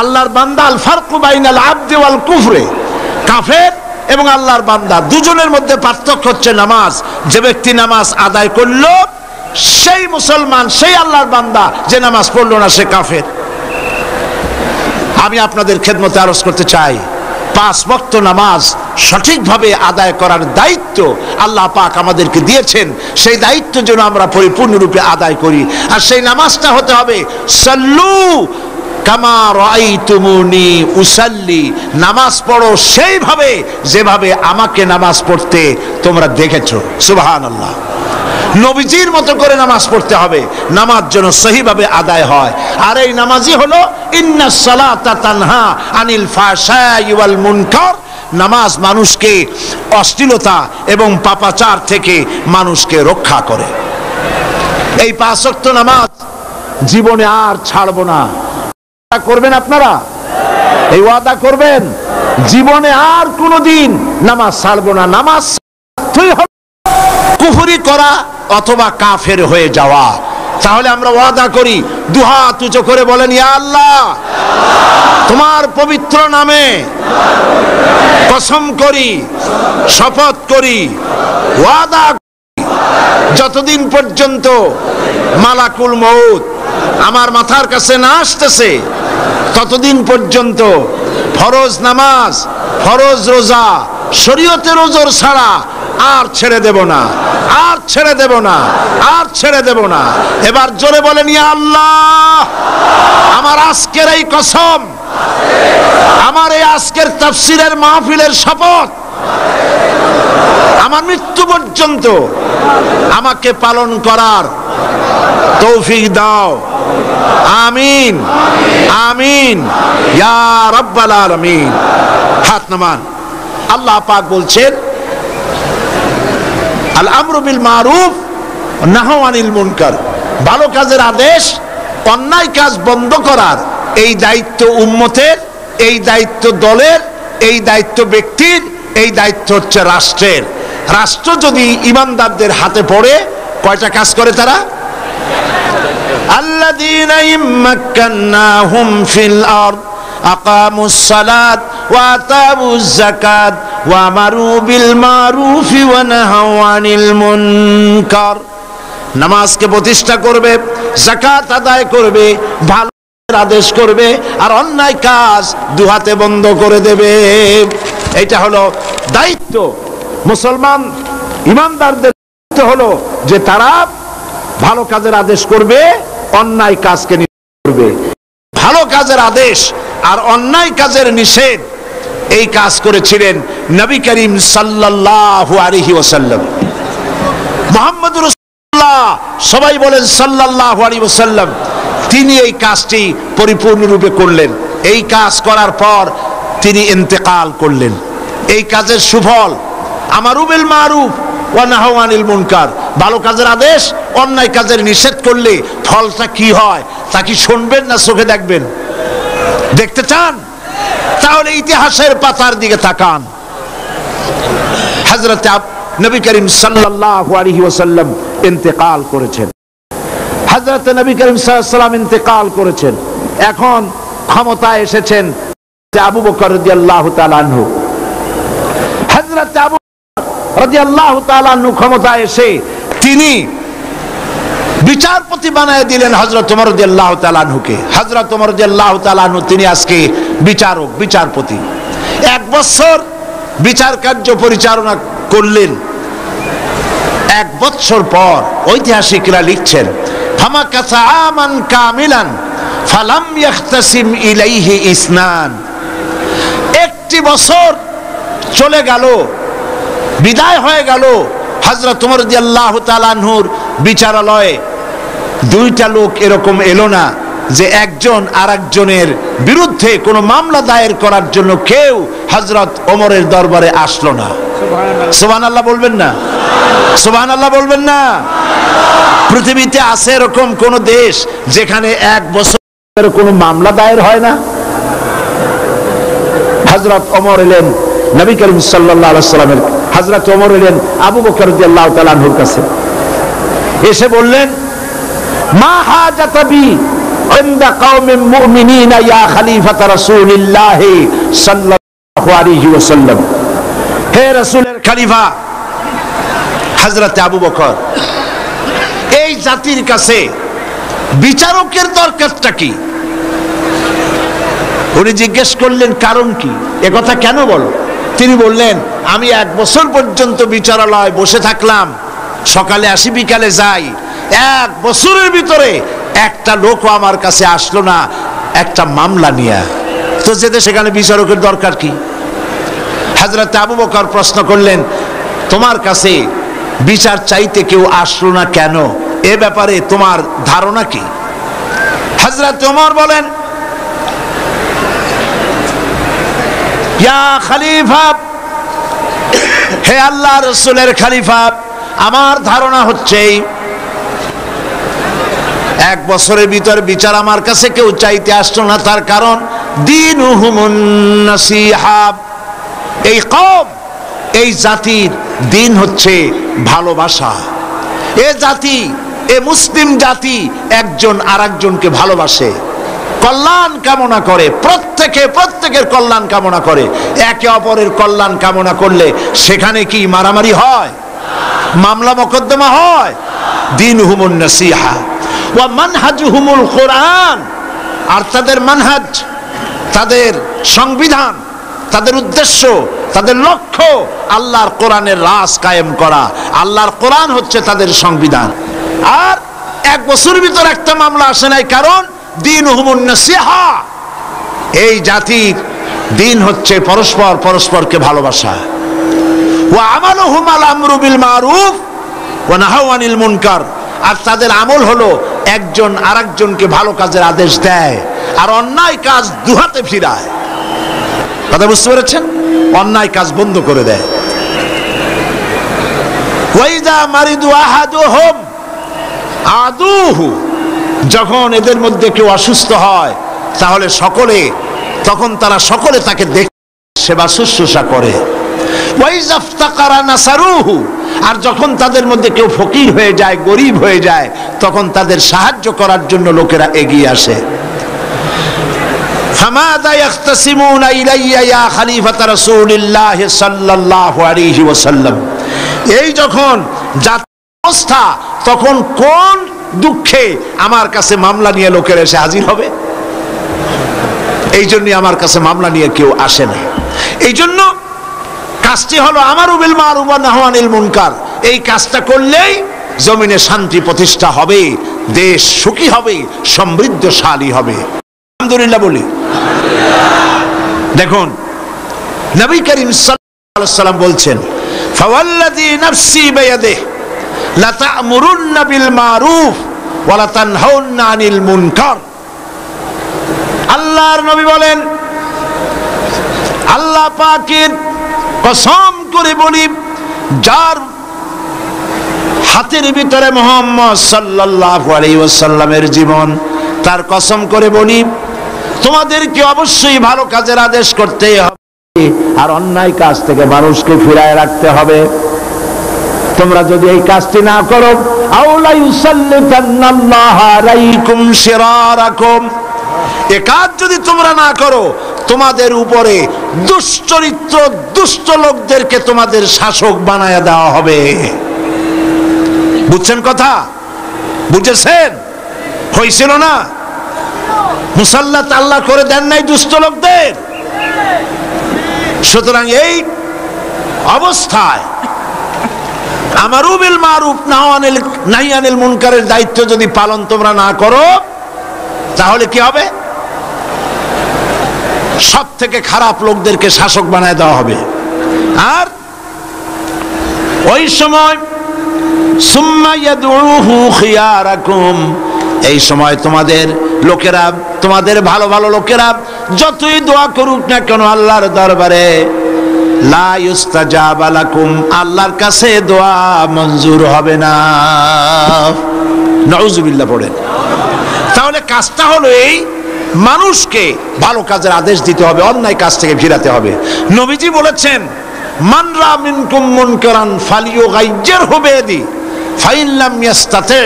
আল্লাহর বান্দা আল ফারকু বাইনাল আবদি ওয়াল কুফরে, কাফের এবং আল্লাহর বান্দা দুজনের মধ্যে পার্থক্য হচ্ছে নামাজ। যে ব্যক্তি নামাজ আদায় করলো সেই মুসলমান, সেই আল্লাহর বান্দা। যে নামাজ পড়লো না সে কাফের। আমি আপনাদের খেদমতে আরজ করতে চাই, 5 ওয়াক্ত নামাজ সঠিকভাবে আদায় করার দায়িত্ব আল্লাহ পাক আমাদেরকে দিয়েছেন। সেই দায়িত্ব যেন আমরা পরিপূর্ণরূপে আদায় করি। আর সেই নামাজটা হতে হবে সাল্লু কামা রাআইতুমুনি উসাল্লি, নামাজ পড়ো সেইভাবে যেভাবে আমাকে নামাজ পড়তে তোমরা দেখেছো। সুবহানাল্লাহ। নবীজির মতো করে নামাজ পড়তে হবে, নামাজ যেন সহিভাবে আদায় হয়। আর এই নামাজই হলো ইন্নাস সালাতা তানহা আনিল ফাহশাই ওয়াল মুনকার। নামাজ মানুষকে অশ্লীলতা এবং পাপাচার থেকে মানুষকে রক্ষা করে। এই 5 ওয়াক্ত নামাজ জীবনে আর ছাড়বো না। করবেন আপনারা? এই ওয়াদা করবেন জীবনে আর কোনোদিন নামাজ ছাড়বো না। নামাজ কুফরি করা অথবা কাফের হয়ে যাওয়া। তাহলে আমরা ওয়াদা করি, দুহাত উঁচু করে বলেন, ইয়া আল্লাহ, তোমার পবিত্র নামে কসম করি, শপথ করি, ওয়াদা করি, যতদিন পর্যন্ত মালাকুল মউত আমার মাথার কাছে না আসতেছে ততদিন পর্যন্ত ফরজ নামাজ, ফরজ রোজা, শরীয়তের ওজর ছাড়া আর ছেড়ে দেব না, আর ছেড়ে দেব না, আর ছেড়ে দেব না। এবার জোরে বলেন, ইয়া আল্লাহ, আমার আজকের এই কসম, আমার এই আজকের তাফসীরের মাহফিলের শপথ, আমার মৃত্যু পর্যন্ত আমাকে পালন করার তৌফিক দাও। আমিন আমিন ইয়া রাব্বাল আলামিন। হাত নামান। আল্লাহ পাক বলছেন, আল আমরু বিল মারুফ নাহু আনিল মুনকার, ভালো কাজের আদেশ, অন্যায় কাজ বন্ধ করার এই দায়িত্ব উম্মতের, এই দায়িত্ব দলের, এই দায়িত্ব ব্যক্তির, এই দায়িত্ব হচ্ছে রাষ্ট্রের। রাষ্ট্র যদি ইমানদারদের হাতে পড়ে, কয়টা কাজ করে তারা? আল্লাযীনা ইম্মাক্কান্নাহুম ফিল আরদ আকামুস সালাত ওয়া আতাউজ যাকাত ওয়া আমারু বিল মারুফি ওয়া নাহাউ আনিল মুনকার। নামাজকে প্রতিষ্ঠা করবে, যাকাত আদায় করবে, ভালো আদেশ করবে, আর অন্যায় কাজ দুহাতে বন্ধ করে দেবে। এটা হলো দায়িত্ব। মুসলমান ইমানদারদের দায়িত্ব হলো যে তারা ভালো কাজের আদেশ করবে, অন্যায় কাজকে নিষেধ করবে। ভালো কাজের আদেশ আর অন্যায় কাজের নিষেধ, এই কাজ করেছিলেন নবী করিম সাল্লাল্লাহু আলাইহি ওয়াসাল্লাম। মুহাম্মদুর রাসূলুল্লাহ, সবাই বলেন সাল্লাল্লাহু আলাইহি ওয়াসাল্লাম, তিনি এই কাজটি পরিপূর্ণরূপে করলেন। এই কাজ করার পর তিনি ইন্তেকাল করলেন। এই কাজের সুফল আমারু বিল মারুফ ওয়া নাহু আনিল মুনকার, ভালো কাজের আদেশ, অন্যায় কাজের নিষেধ করলে ফলটা কি হয় তা কি শুনবেন না চোখে দেখবেন? দেখতে চান? তাহলে ইতিহাসের পাতার দিকে তাকান। হযরত নবী করিম সাল্লাল্লাহু আলাইহি ওয়াসাল্লাম ইন্তেকাল করেছেন। হযরত নবী করিম সাল্লাল্লাহু আলাইহি ওয়াসাল্লাম ইন্তেকাল করেছেন। এখন ক্ষমতায় এসেছেন আবু বকর রাদিয়াল্লাহু তাআলা আনহু। হযরত আবু বকর রাদিয়াল্লাহু তাআলা আনহু ক্ষমতায় এসে তিনি বিচারপতি বানায় দিলেন হযরত ওমর রাদিয়াল্লাহু তাআলা আনহুকে। হযরত ওমর রাদিয়াল্লাহু তাআলা আনহু তিনি আজকে বিচারক, বিচারপতি। 1 বছর বিচার কার্য পরিচালনা করলেন। 1 বছর পর ঐতিহাসিকরা লিখছেন, ফামাকাসা আমান কামিলান ফালাম ইয়াখতাসিম ইলাইহি ইসনান। 1টি বছর চলে গেল, বিদায় হয়ে গেল। হযরত ওমর রাদিয়াল্লাহু তাআলা আনহুর বিচারালয়ে 2টা লোক এরকম এলো না যে একজন আরেকজনের বিরুদ্ধে কোনো মামলা দায়ের করার জন্য কেউ হযরত ওমরের দরবারে আসলো না। সুবহানাল্লাহ বলবেন না? সুবহানাল্লাহ বলবেন না? পৃথিবীতে আছে এরকম কোন দেশ যেখানে 1 বছরের কোনো মামলা দায়ের হয় না? হযরত ওমর এলেন নবী করিম সাল্লাল্লাহু আলাইহি ওয়াসাল্লামের, হযরত ওমর এলেন আবু বকর রাদিয়াল্লাহু তাআলা আনহুর কাছে, এসে বললেন, মা হাজাতাবি ইনদা কওমিন মুমিনিনা ইয়া খলিফাতা রাসূলিল্লাহ সাল্লাল্লাহু আলাইহি ওয়াসাল্লাম। হে রাসূলের খলিফা হযরত আবু বকর, এই জাতির কাছে বিচারকের দরকারটা কি? উনি জিজ্ঞেস করলেন কারণ কি, একথা কেন বলো? তিনি বললেন, আমি 1 বছর পর্যন্ত বিচারালয় বসে থাকলাম, সকালে আসি বিকালে যাই, 1 বছরের ভিতরে একটা লোকও আমার কাছে আসলো না একটা মামলা নিয়ে, তো যেতে সেখানে বিচারকের দরকার কি? হযরত আবু বকর প্রশ্ন করলেন, তোমার কাছে বিচার চাইতে কেউ আসলো না কেন, এ ব্যাপারে তোমার ধারণা কি? হযরত ওমর বলেন, ইয়া খলিফা, হে আল্লাহ রাসূলের খলিফা, আমার ধারণা হচ্ছে 1 বছরের ভিতর বিচার আমার কাছে কেউ চাইতে আসলো না, তার কারণ দীনুহুমুন নাসিহা, এই কওম, এই জাতির দিন হচ্ছে ভালোবাসা। এ জাতি, এ মুসলিম জাতি একজন আরেকজনকে ভালোবাসে, কল্যাণ কামনা করে, প্রত্যেকের কল্যাণ কামনা করে। একে অপরের কল্যাণ কামনা করলে সেখানে কি মারামারি হয়, মামলা মোকদ্দমা হয়? দীনুহুমুন নাসিহা ওয়া মানহাজুহুমুল কোরআন, আর তাদের মানহাজ, তাদের সংবিধান, তাদের উদ্দেশ্য, তাদের লক্ষ্য আল্লাহর কোরআনের রাজ কায়েম করা। আল্লাহর কোরআন হচ্ছে তাদের সংবিধান। আর 1 বছরের ভিতর একটা মামলা আসে নাই, কারণ দীনুহুমুন নাসিহা, এই জাতির দিন হচ্ছে পরস্পরকে ভালোবাসা। ওয়া আমালুহুম আল আমরু বিল মারুফ ওয়া নাহাউ আনিল মুনকার, আর তাদের আমল হলো একজন আরেকজনকে ভালো কাজের আদেশ দেয় আর অন্যায় কাজ দুহাতে ফিরায়। কথা বুঝতে পেরেছেন? অন্যায় কাজ বন্ধ করে দেয়। ওয়াইদা মারিদু আহাদুহুম আদুহু, যখন এদের মধ্যে কেউ অসুস্থ হয় তাহলে তখন তারা সকলে তাকে দেখে সেবা শুশ্রূষা করে। ওয়াইজা ইফতাকারা নাসারুহু, আর যখন তাদের মধ্যে কেউ ফকির হয়ে যায়, গরিব হয়ে যায়, তখন তাদের সাহায্য করার জন্য লোকেরা এগিয়ে আসে। ফামাযা ইয়াখতাসিমুনা ইলাইয়া ইয়া খলিফাতা রাসূলিল্লাহ সাল্লাল্লাহু আলাইহি ওয়াসাল্লাম, এই যখন জাতির অবস্থা, তখন কোন দুঃখে আমার কাছে মামলা নিয়ে লোকেরা এসে হাজির হবে? এই জন্যই আমার কাছে মামলা নিয়ে কেউ আসে না। এই জন্য কাজটি হলো আমারু বিল মারুফ ওয়া নাহু আনিল মুনকার। এই কাজটা করলেই জমিনে শান্তি প্রতিষ্ঠা হবে, দেশ সুখী হবে, সমৃদ্ধশালী হবে। আলহামদুলিল্লাহ বলি। দেখুন নবী করিম সাল্লাল্লাহু আলাইহি ওয়াসাল্লাম বলছেন, ফাওয়াল্লাযী নাফসি বিয়াদিহি লা তা'মুরুন্না বিল মারুফ ওয়া লা তানহাউন্না আনিল মুনকার। আল্লাহর নবী বলেন, আল্লাহ পাকের কসম করে বলি, যার হাতের ভিতরে মুহাম্মদ সাল্লাল্লাহু আলাইহি ওয়াসাল্লামের জীবন, তার কসম করে বলি, তোমাদেরকে অবশ্যই ভালো কাজের আদেশ করতে হবে আর অন্যায় কাজ থেকে মানুষকে ফিরায় রাখতে হবে। তোমরা যদি এই কাজটি না করো, আউলা ইউসাল্লিতান্নাল্লাহু আলাইকুম শিরারাকুম, এই কাজ যদি তোমরা না করো, তোমাদের উপরে দুশ্চরিত্র দুষ্ট লোকদেরকে তোমাদের শাসক বানায়া দেওয়া হবে। বুঝছেন কথা? বুঝেছেন? হয়েছিল না? মুসাল্লাত আল্লাহ করে দেন নাই দুষ্ট লোকদের। সুতরাং এই অবস্থায় আমারু বিল মারুফ নাহি আনিল মুনকারের দায়িত্ব যদি পালন তোমরা না করো, তাহলে কি হবে? সব থেকে খারাপ লোকদেরকে শাসক বানায় দেওয়া হবে। আর ওই সময় সুম্মা ইয়াদউহু খিয়ারাকুম, এই সময় তোমাদের লোকেরা, তোমাদের ভালো ভালো লোকেরা যতই দোয়া করুক না কেন আল্লাহর দরবারে, লা ইউস্তাজাবা লাকুম, আল্লাহর কাছে দোয়া মঞ্জুর হবে না। নাউযুবিল্লাহ পড়েন। তাহলে কাজটা হলো এই, মানুষকে ভালো কাজের আদেশ দিতে হবে, অন্যায় কাজ থেকে ফিরাতে হবে। নবীজি বলেছেন, মান রা মিনকুম মুনকারান ফালিয়ুগাইয়িরহু বিয়াদি ফাইন লাম ইয়াস্তাতি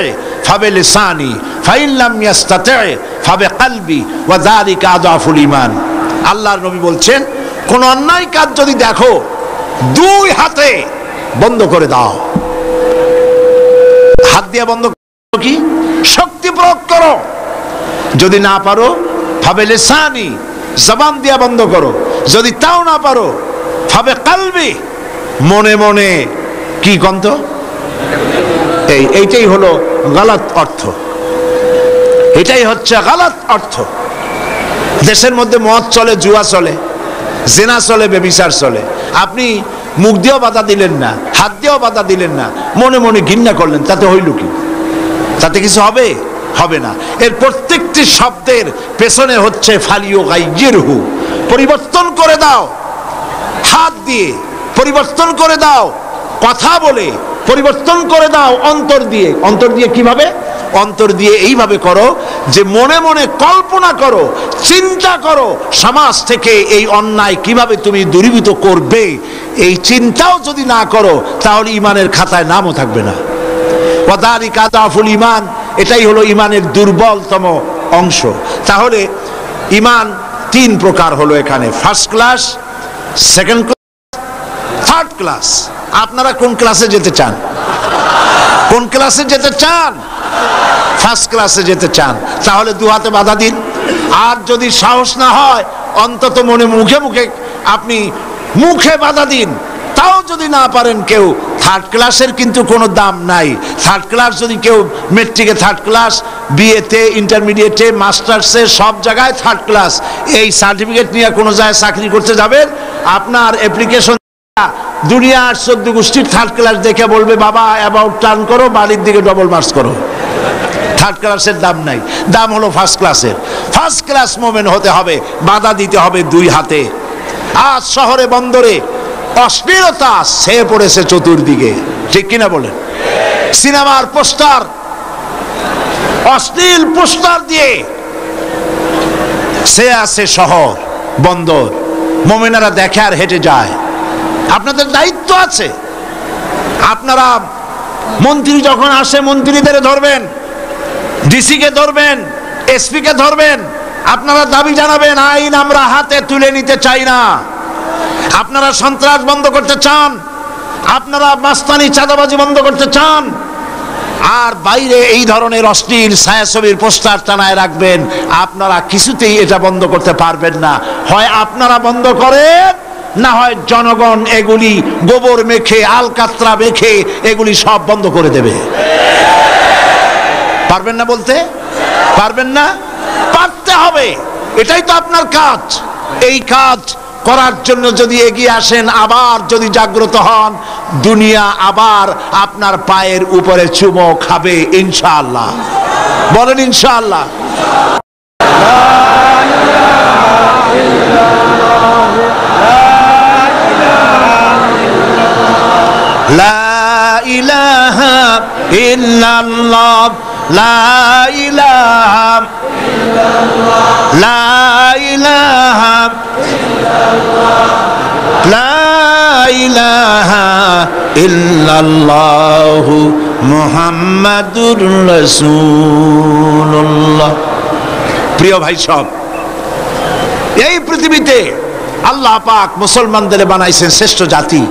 ফাবিলিসানি ফাইন লাম ইয়াস্তাতি ফাবিকলবি ওয়া যালিকা আযাফুল ঈমান। আল্লাহর নবী বলছেন, কোন অন্যায় কাজ যদি দেখো, দুই হাতে বন্ধ করে দাও। হাত দিয়ে বন্ধ করো, কি শক্তি প্রয়োগ করো। যদি না পারো ফাবিলিসানি, জবান দিয়ে বন্ধ করো। যদি তাও না পারো ফাবিকলবি, মনে মনে কি কন্ত। এইটাই হলো গলত অর্থ, এটাই হচ্ছে গলত অর্থ। দেশের মধ্যে মদ চলে, জুয়া চলে, জেনা চলে, ব্যভিচার চলে। আপনি মুখ দিয়েও বাধা দিলেন না, হাত দিয়েও বাধা দিলেন না, মনে মনে ঘৃণা করলেন, তাতে হইল কি? তাতে কিছু হবে? হবে না। এর প্রত্যেকটি শব্দের পেছনে হচ্ছে ফালিয়ুগাইয়িরহু, পরিবর্তন করে দাও। হাত দিয়ে পরিবর্তন করে দাও, কথা বলে পরিবর্তন করে দাও, অন্তর দিয়ে। অন্তর দিয়ে কিভাবে? অন্তর দিয়ে এইভাবে করো যে মনে মনে কল্পনা করো, চিন্তা করো, সমাজ থেকে এই অন্যায় কিভাবে তুমি দূরীভূত করবে। এই চিন্তাও যদি না করো, তাহলে ইমানের খাতায় নামও থাকবে না। ওয়াযালিকা আযাফুল ঈমান, এটাই হলো ইমানের দুর্বলতম অংশ। তাহলে ইমান তিন প্রকার হলো এখানে, first class, second class, third class. আপনারা কোন ক্লাসে যেতে চান? কোন ক্লাসে যেতে চান? ফার্স্ট ক্লাসে যেতে চান, তাহলে দু হাতে বাধা দিন। আর যদি সাহস না হয়, অন্তত মনে মুখে মুখে আপনি মুখে বাধা দিন। তাও যদি না পারেন কেউ, থার্ড ক্লাসের কিন্তু কোনো দাম নাই। থার্ড ক্লাস যদি কেউ, মেট্রিকে থার্ড ক্লাস, বিএতে, ইন্টারমিডিয়েটে, মাস্টার্সে, সব জায়গায় থার্ড ক্লাস। এই সার্টিফিকেট নিয়ে কোনো জায়গায় চাকরি করতে যাবেন, আপনার অ্যাপ্লিকেশন দুনিয়ার 14 গোষ্ঠীর থার্ড ক্লাস দেখে বলবে, বাবা অ্যাবাউট টার্ন করো, বাড়ির দিকে ডবল মার্কস করো। থার্ড ক্লাসের দাম নাই, দাম হলো ফার্স্ট ক্লাসের। ফার্স্ট ক্লাস মোমেন্ট হতে হবে, বাধা দিতে হবে দুই হাতে। আজ শহরে বন্দরে অশ্লীলতা ছেয়ে পড়েছে চতুর্দিকে, ঠিক কিনা বলেন? সিনেমার পোস্টার, অশ্লীল পোস্টার দিয়ে সে আছে শহর বন্দর, মোমেনারা দেখে আর হেঁটে যায়। আপনাদের দায়িত্ব আছে, আপনারা মন্ত্রী যখন আসে মন্ত্রীদের ধরবেন, ডিসি কে ধরবেন, এসপি কে ধরবেন, আপনারা দাবি জানাবেন, আইন আমরা হাতে তুলে নিতে চাই না। আপনারা সন্ত্রাস বন্ধ করতে চান, আপনারা মাস্তানি চাঁদাবাজি বন্ধ করতে চান, আর বাইরে এই ধরনের অশ্লীল ছায়াছবির পোস্টার টানায় রাখবেন, আপনারা কিছুতেই এটা বন্ধ করতে পারবেন না। হয় আপনারা বন্ধ করেন, না হয় জনগণ এগুলি গোবর মেখে, আলকাতরা মেখে এগুলি সব বন্ধ করে দেবে। পারবেন না বলতে? পারবেন না? পারতে হবে, এটাই তো আপনার কাজ। এই কাজ করার জন্য যদি এগিয়ে আসেন, আবার যদি জাগ্রত হন, দুনিয়া আবার আপনার পায়ের উপরে চুমো খাবে ইনশাআল্লাহ। বলেন ইনশাআল্লাহ। লা ইলাহা ইল্লাল্লাহ, লা ইলাহা ইল্লাল্লাহ, লা ইলাহা ইল্লাল্লাহ, লা ইলাহা ইল্লাল্লাহ মুহাম্মাদুর রাসূলুল্লাহ। প্রিয় ভাই সব, এই পৃথিবীতে আল্লাহ পাক মুসলমানদের বানাইছেন শ্রেষ্ঠ জাতি।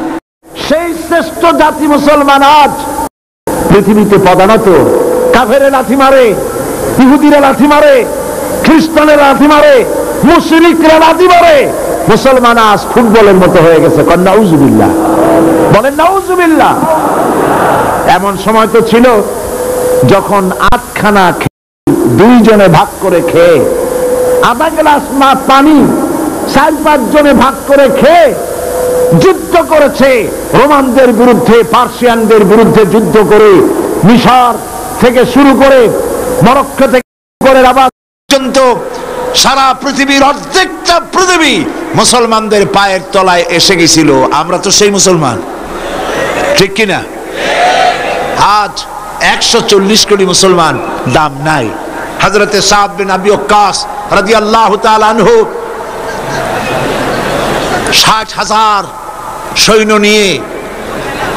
সেই শ্রেষ্ঠ জাতি মুসলমান আজ পৃথিবীতে প্রধানত কাফেরে লাথি মারে, ইহুদিরা লাথি মারে, খ্রিস্টানেরা লাথি মারে, মুশরিকরা লাথি মারে। মুসলমান আজ ফুটবলের মতো হয়ে গেছে। নাউজুবিল্লাহ, বলেন নাউজুবিল্লাহ। এমন সময় তো ছিল যখন 8খানা দুইজনে ভাগ করে খেয়ে, আধা গ্লাস পানি 4-5 জনে ভাগ করে খেয়ে যুদ্ধ করেছে। রোমানদের বিরুদ্ধে, পার্সিয়ানদের বিরুদ্ধে যুদ্ধ করে, মিশর থেকে শুরু করে, মরক্কো থেকে করে রাবাত পর্যন্ত সারা পৃথিবীর অর্ধেকটা পৃথিবী মুসলমানদের পায়ের তলায় এসে গেছিল। আমরা তো সেই মুসলমান, ঠিক কিনা? আজ 140 কোটি মুসলমান, দাম নাই। হযরতে সাদ বিন আবি ওয়াক্কাস রাদিয়াল্লাহু তাআলা আনহু 60,000 সৈন্য নিয়ে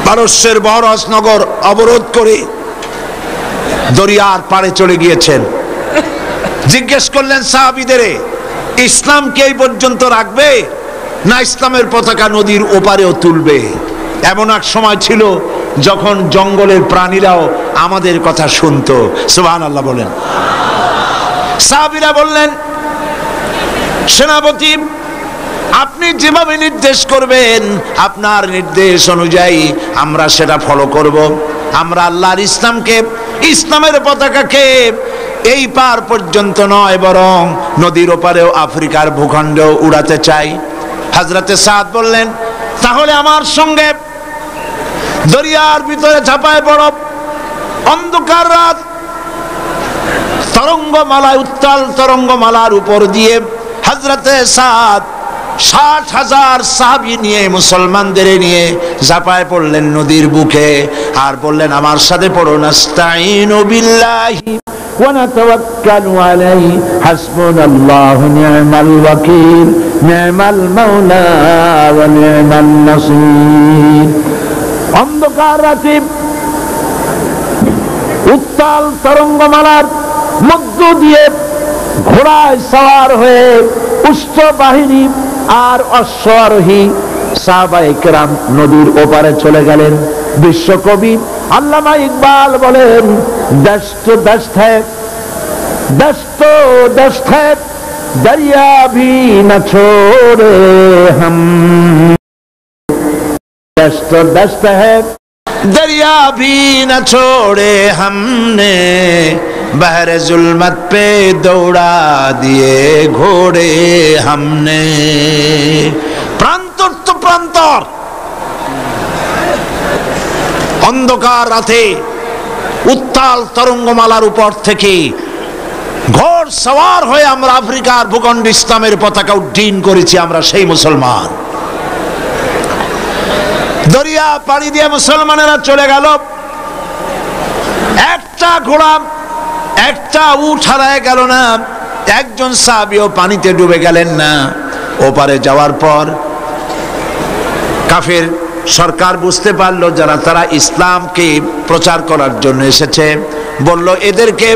পারস্যের বহরজ নগর অবরোধ করে দরিয়ার পাড়ে চলে গিয়েছেন। জিজ্ঞেস করলেন সাহাবীদের, ইসলাম কি এই পর্যন্ত রাখবে না ইসলামের পতাকা নদীর ওপারেও তুলবে? এমন এক সময় ছিল যখন জঙ্গলের প্রাণীরাও আমাদের কথা শুনতো। সুবহানাল্লাহ বলেন। সাহাবীরা বললেন, সেনাপতি আপনি যেভাবে নির্দেশ করবেন আপনার নির্দেশ অনুযায়ী আমরা সেটা ফলো করব। আমরা আল্লাহর ইসলামকে, ইসলামের পতাকাকে এই পার পর্যন্ত নয় বরং নদীর ওপারেও আফ্রিকার ভূখণ্ডেও উড়াতে চাই। হযরতে সাদ বললেন, তাহলে আমার সঙ্গে দরিয়ার ভিতরে ঝাঁপায় পড়ো। অন্ধকার রাত, তরঙ্গমালা, উত্তাল তরঙ্গমালার উপর দিয়ে হযরতে সাদ 60,000 সাহাবী নিয়ে, মুসলমানদের নিয়ে ঝাঁপায় পড়লেন নদীর বুকে আর বললেন, আমার সাথে পড়ো, নাস্তাইনু বিল্লাহি ওয়া নাতাওয়াক্কালু আলাইহি হাসবুনাল্লাহু নি'মাল ওয়াকিল নি'মাল মাওলা ওয়া নি'মান নাসীর। অন্ধকার রাতে উত্তাল তরঙ্গমালার মধ্য দিয়ে ঘোড়ায় সওয়ার হয়ে উচ্চ বাহিনী আর অশ্বারোহী সাহাবায়ে কেরাম নদীর ওপারে চলে গেলেন। বিশ্বকবি আল্লামা ইকবাল বলেন, দস্ত দস্ত হ্যায়, দস্ত দস্ত হ্যায়, দরিয়া ভি না ছোড়ে হাম, দস্ত দস্ত হ্যায়, दरिया भी न छोड़े हमने, बहरे जुल्मत पे दौड़ा दिए घोड़े हमने। প্রান্তর তো প্রান্তর, অন্ধকার রাতে উত্তাল তরঙ্গমালার উপর থেকে ঘোড় সওয়ার হয়ে আমরা আফ্রিকার ভূখণ্ড ইসলামের পতাকা উড্ডীন করেছি। আমরা সেই মুসলমান। দরিয়া পাড়ি দিয়ে মুসলমানেরা চলে গেল। একটা ঘোড়া, একটা উট হারায় গেল না। একজন সাহাবীও পানিতে ডুবে গেলেন না। ওপারে যাওয়ার পর কাফের সরকার বুঝতে পারলো যারা তারা ইসলামকে প্রচার করার জন্য এসেছে, বলল এদেরকে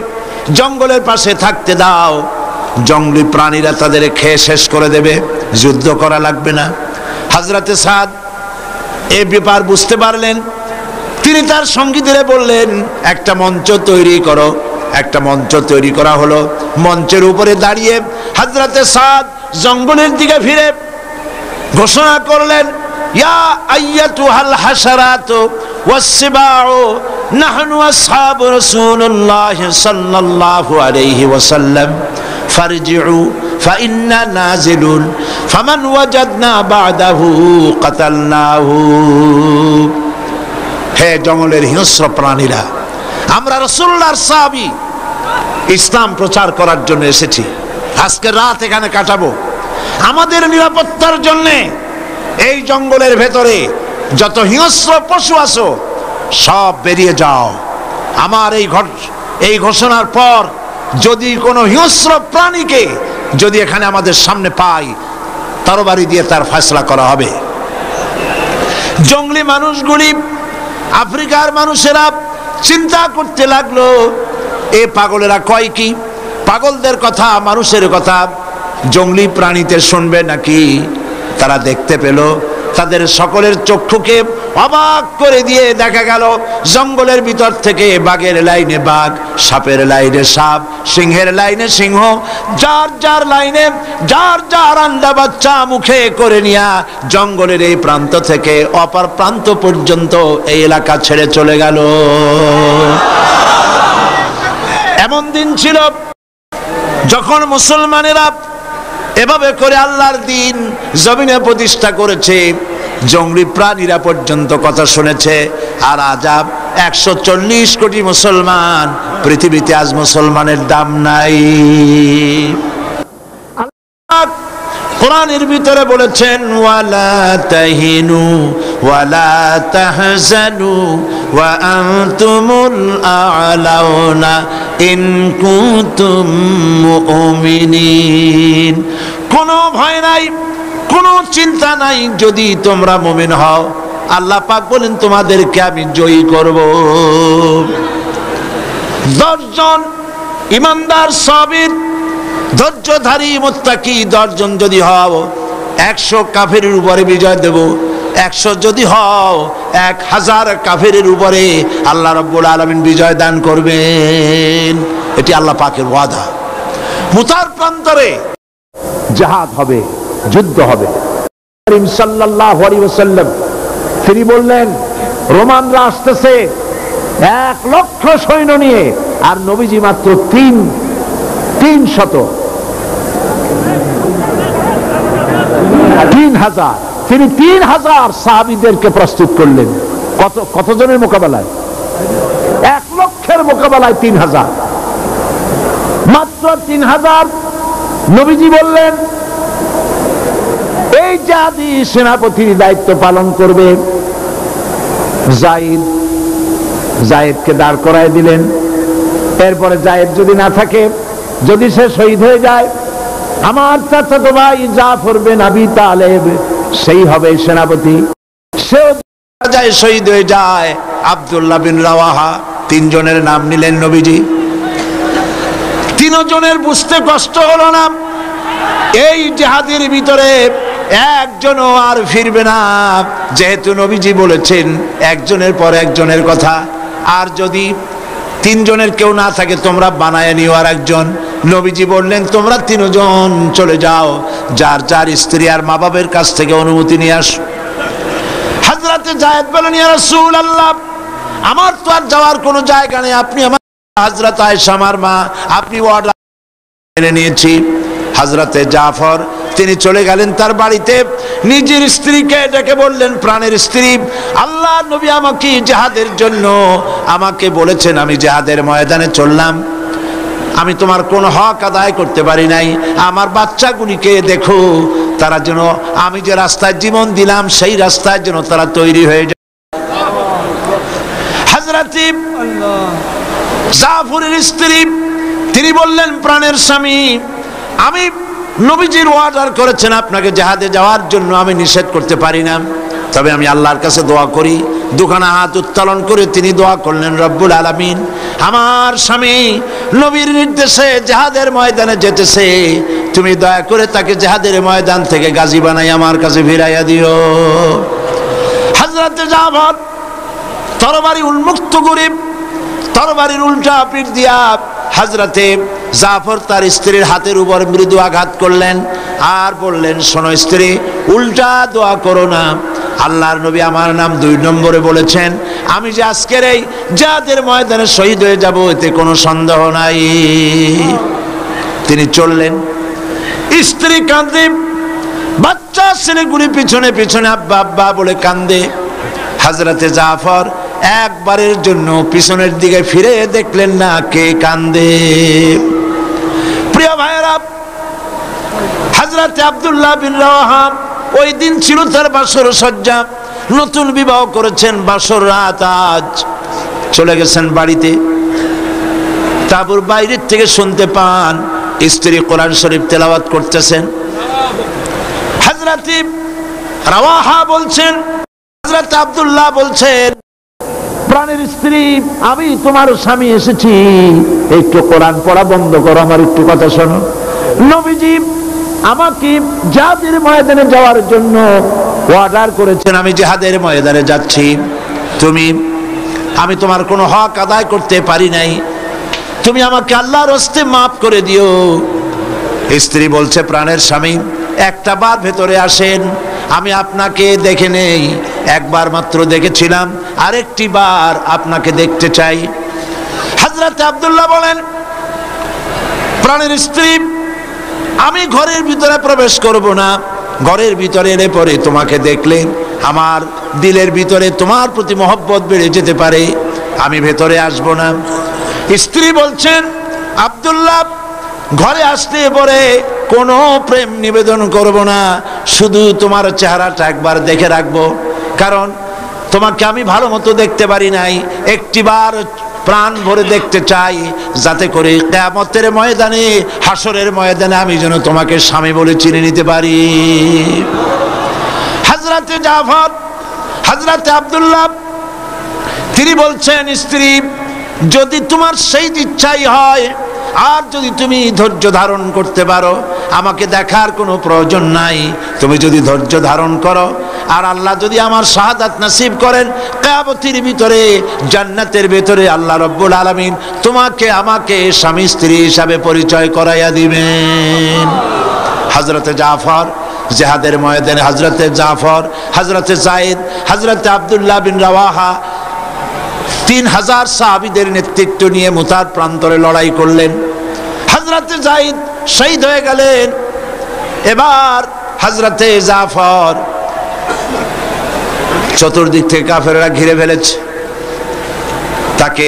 জঙ্গলের পাশে থাকতে দাও, জঙ্গলি প্রাণীরা তাদের খেয়ে শেষ করে দেবে, যুদ্ধ করা লাগবে না। হযরতে সাদ এই ব্যাপার বুঝতে পারলেন। তিনি তার সঙ্গীদের বললেন, একটা মঞ্চ তৈরি করো। একটা মঞ্চ তৈরি করা হলো। মঞ্চের উপরে দাঁড়িয়ে হযরতে সাদ জঙ্গলের দিকে ফিরে ঘোষণা করলেন, ইয়া আইয়াতুহাল হাশারাতু ওয়াসসিবাউ নাহনু আসহাবু রাসূলুল্লাহ সাল্লাল্লাহু আলাইহি ওয়াসাল্লাম ফারজিউ ফাইন্না নাজিলুন ফামান ওয়াজাদনা বা'দাহু কাতালনাহু। হে জঙ্গলের হিংস্র প্রাণীরা, আমরা রাসূলুল্লাহর সাহাবী, ইসলাম প্রচার করার জন্য এসেছি। আজকে রাত এখানে কাটাবো। আমাদের নিরাপত্তার জন্য এই জঙ্গলের ভেতরে যত হিংস্র পশু আছো সব বেরিয়ে যাও। আমার এই ঘোষণার পর যদি কোনো হিংস্র প্রাণীকে যদি এখানে আমাদের সামনে পাই, তরবারি দিয়ে তার ফয়সালা করা হবে। জঙ্গলি মানুষগুলি, আফ্রিকার মানুষেরা চিন্তা করতে লাগলো, এ পাগলেরা কয় কি? পাগলদের কথা, মানুষের কথা জঙ্গলি প্রাণীতে শুনবে নাকি? তারা দেখতে পেল, তাদের সকলের চক্ষুকে অবাক করে দিয়ে দেখা গেল জঙ্গলের ভিতর থেকে বাঘের লাইনে বাঘ, সাপের লাইনে সাপ, সিংহের লাইনে সিংহ, যার যার লাইনে যার যার আন্ডা বাচ্চা মুখে করে নিয়া জঙ্গলের এই প্রান্ত থেকে অপর প্রান্ত পর্যন্ত এই এলাকা ছেড়ে চলে গেল। এমন দিন ছিল যখন মুসলমানেরা এভাবে করে আল্লাহর দিন জমিনে প্রতিষ্ঠা করেছে, জঙ্গলি প্রাণীরা পর্যন্ত কথা শুনেছে। আর আজাব 140 কোটি মুসলমান, পৃথিবীতে আজ মুসলমানের দাম নাই। কোরআনের ভিতরে বলেছেন ওয়ালা তাহিনু ওয়ালা তাহজানু ওয়া আনতুমুল আ'লাউনা ইন কুনতুম মুমিনিন। কোনো ভয় নাই, কোনো চিন্তা নাই যদি তোমরা মুমিন হও। আল্লাহ পাক বলেন তোমাদেরকে আমি জয়ী করব। 10 জন ইমানদার সাবির ধৈর্যধারী মুত্তাকি 10 জন যদি হও, 100 কাফেরের উপরে বিজয় দেব। 100 যদি হও, 1000 কাফেরের উপরে আল্লাহ রাব্বুল আলামিন বিজয় দান করবেন। এটি আল্লাহ পাকের ওয়াদা। মুতার প্রান্তরে জিহাদ হবে, যুদ্ধ হবে। করিম সাল্লাল্লাহু আলাইহি ওয়াসাল্লাম তিনি বললেন রোমানরা আসতেছে 1 লক্ষ সৈন্য নিয়ে, আর নবীজি মাত্র 300 3000। তিনি 3000 সাহাবীদেরকে প্রস্তুত করলেন। কতজনের মোকাবেলায়? 1 লক্ষের মোকাবেলায় 3000। মাত্র 3000। নবীজি বললেন এই জাতি সেনাপতির দায়িত্ব পালন করবে জায়েদকে দাঁড় করায় দিলেন। এরপরে জায়েদ যদি না থাকে, যদি সে শহীদ হয়ে যায়, আমার চাচাতো ভাই জাফর বিন আবি তালেব সেই হবে সেনাপতি। সেও যায়, শহীদ হয়ে যায়। আব্দুল্লাহ বিন রাওয়াহা, 3 জনের নাম নিলেন নবীজি। 3 জনের বুঝতে কষ্ট হলো না, এই জিহাদের ভিতরে একজনও আর ফিরবে না, যেহেতু নবীজি বলেছেন একজনের পর একজনের কথা। আর যদি 3 জনের কেউ না থাকে তোমরা বানায় নিও আর একজন। নবীজি বললেন তোমরা 3 জন চলে যাও, যার যার স্ত্রী আর মা বাবার কাছ থেকে অনুমতি নিয়ে আসো। হযরতে জায়েদ বলেন ইয়া রাসূলুল্লাহ, আমার তো আর যাওয়ার কোনো জায়গা নেই, আপনি আমার হযরত আয়েশা আমার মা, আপনি অর্ডার মেনে নিয়েছি। হযরতে জাফর তিনি চলে গেলেন তার বাড়িতে, নিজের স্ত্রীকে ডেকে বললেন প্রাণের স্ত্রী, আল্লাহ নবী আমাকে জিহাদের জন্য আমাকে বলেছেন, আমি জিহাদের ময়দানে চললাম, আমি তোমার কোন হক আদায় করতে পারি নাই। আমার বাচ্চাগুলিকে দেখো, তারা যেন আমি যে রাস্তায় জীবন দিলাম সেই রাস্তায় যেন তারা তৈরি হয়ে যায়। হযরত জাফরের স্ত্রী তিনি বললেন প্রাণের স্বামী, আমি নবীজির অর্ডার করেছেন আপনাকে জিহাদে যাওয়ার জন্য, আমি নিষেধ করতে পারি না, তবে আমি আল্লাহর কাছে দোয়া করি। 2 খানা হাত উত্তোলন করে তিনি দোয়া করলেন, রব্বুল আলামিন আমার স্বামী নবীর নির্দেশে জিহাদের ময়দানে যেতেছে, তুমি দয়া করে তাকে জিহাদের ময়দান থেকে গাজী বানাই আমার কাছে ফিরাইয়া দিও। হযরত জাফর তরবারি উন্মুক্ত করে তরবারির উল্টা পিঠ দিয়া হযরতে জাফর তার স্ত্রীর হাতের উপর মৃদু আঘাত করলেন আর বললেন, শোনো স্ত্রী, উল্টা দোয়া করো না। আল্লাহর নবী আমার নাম 2 নম্বরে বলেছেন, আমি যে আজকের এই জিহাদের ময়দানে শহীদ হয়ে যাব এতে কোনো সন্দেহ নাই। তিনি চললেন, স্ত্রী কাঁদে, বাচ্চা ছেলেগুলি পিছনে পিছনে আব্বা আব্বা বলে কান্দে। হযরতে জাফর একবারের জন্য পিছনের দিকে ফিরে দেখলেন না কে কান্দে। প্রিয় ভাইয়েরা, হযরতে আব্দুল্লাহ বিন রাওয়াহা ওই দিন ছিল তার বাসর সজ্জা, নতুন বিবাহ করেছেন, বাসর রাত আজ। চলে গেছেন বাড়িতে, তারপর বাইরের থেকে শুনতে পান স্ত্রী কোরআন শরীফ তেলাওয়াত করতেছেন। হযরতে রাওয়াহা বলছেন, হযরতে আব্দুল্লাহ বলছেন, প্রাণের স্ত্রী, আমি তোমার স্বামী এসেছি, একটু কোরআন পড়া বন্ধ করো, আমার একটু কথা শোনো। নবীজি আমাকে জিহাদের ময়দানে যাওয়ার জন্য অর্ডার করেছেন, আমি জিহাদের ময়দানে যাচ্ছি, আমি তোমার কোনো হক আদায় করতে পারি নাই, তুমি আমাকে আল্লাহর হস্তে মাফ করে দিও। স্ত্রী বলছে, প্রাণের স্বামী, একটা বার ভেতরে আসেন, আমি আপনাকে দেখে নেই, একবার মাত্র দেখেছিলাম, আরেকটি বার আপনাকে দেখতে চাই। হযরত আব্দুল্লাহ বলেন, প্রাণের স্ত্রী, আমি ঘরের ভিতরে প্রবেশ করব না, ঘরের ভিতরে এলে পরে তোমাকে দেখলে আমার দিলের ভিতরে তোমার প্রতি মহব্বত বেড়ে যেতে পারে, আমি ভেতরে আসব না। স্ত্রী বলছেন, আব্দুল্লাহ ঘরে আসতে পরে কোনো প্রেম নিবেদন করব না, শুধু তোমার চেহারাটা একবার দেখে রাখবো, কারণ তোমাকে আমি ভালো মতো দেখতে পারি নাই, একটিবার প্রাণ ভরে দেখতে চাই, যাতে করে কিয়ামতের ময়দানে, হাসরের ময়দানে আমি যেন তোমাকে স্বামী বলে চিনে নিতে পারি। হযরতে জাফর, হযরতে আব্দুল্লাহ তিনি বলছেন, স্ত্রী যদি তোমার সেই ইচ্ছাই হয়, আর যদি তুমি ধৈর্য ধারণ করতে পারো, আমাকে দেখার কোনো প্রয়োজন নাই, তুমি যদি ধৈর্য ধারণ করো, আর আল্লাহ যদি আমার শাহাদাত নসিব করেন, কিয়ামতের ভিতরে জান্নাতের ভিতরে আল্লাহ রাব্বুল আলামিন তোমাকে আমাকে স্বামী স্ত্রী হিসাবে পরিচয় করাইয়া দিবেন। হযরতে জাফর জিহাদের ময়দানে, হযরতে জাফর, হযরতে যায়েদ, হযরতে আব্দুল্লাহ বিন রাওয়াহা 3000 সাহাবীদের নেতৃত্ব নিয়ে মুতার প্রান্তরে লড়াই করলেন। হযরতে যায়েদ শহীদ হয়ে গেলেন। এবার হযরতে জাফর, চতুর্দিক থেকে কাফেররা ঘিরে ফেলেছে, তাকে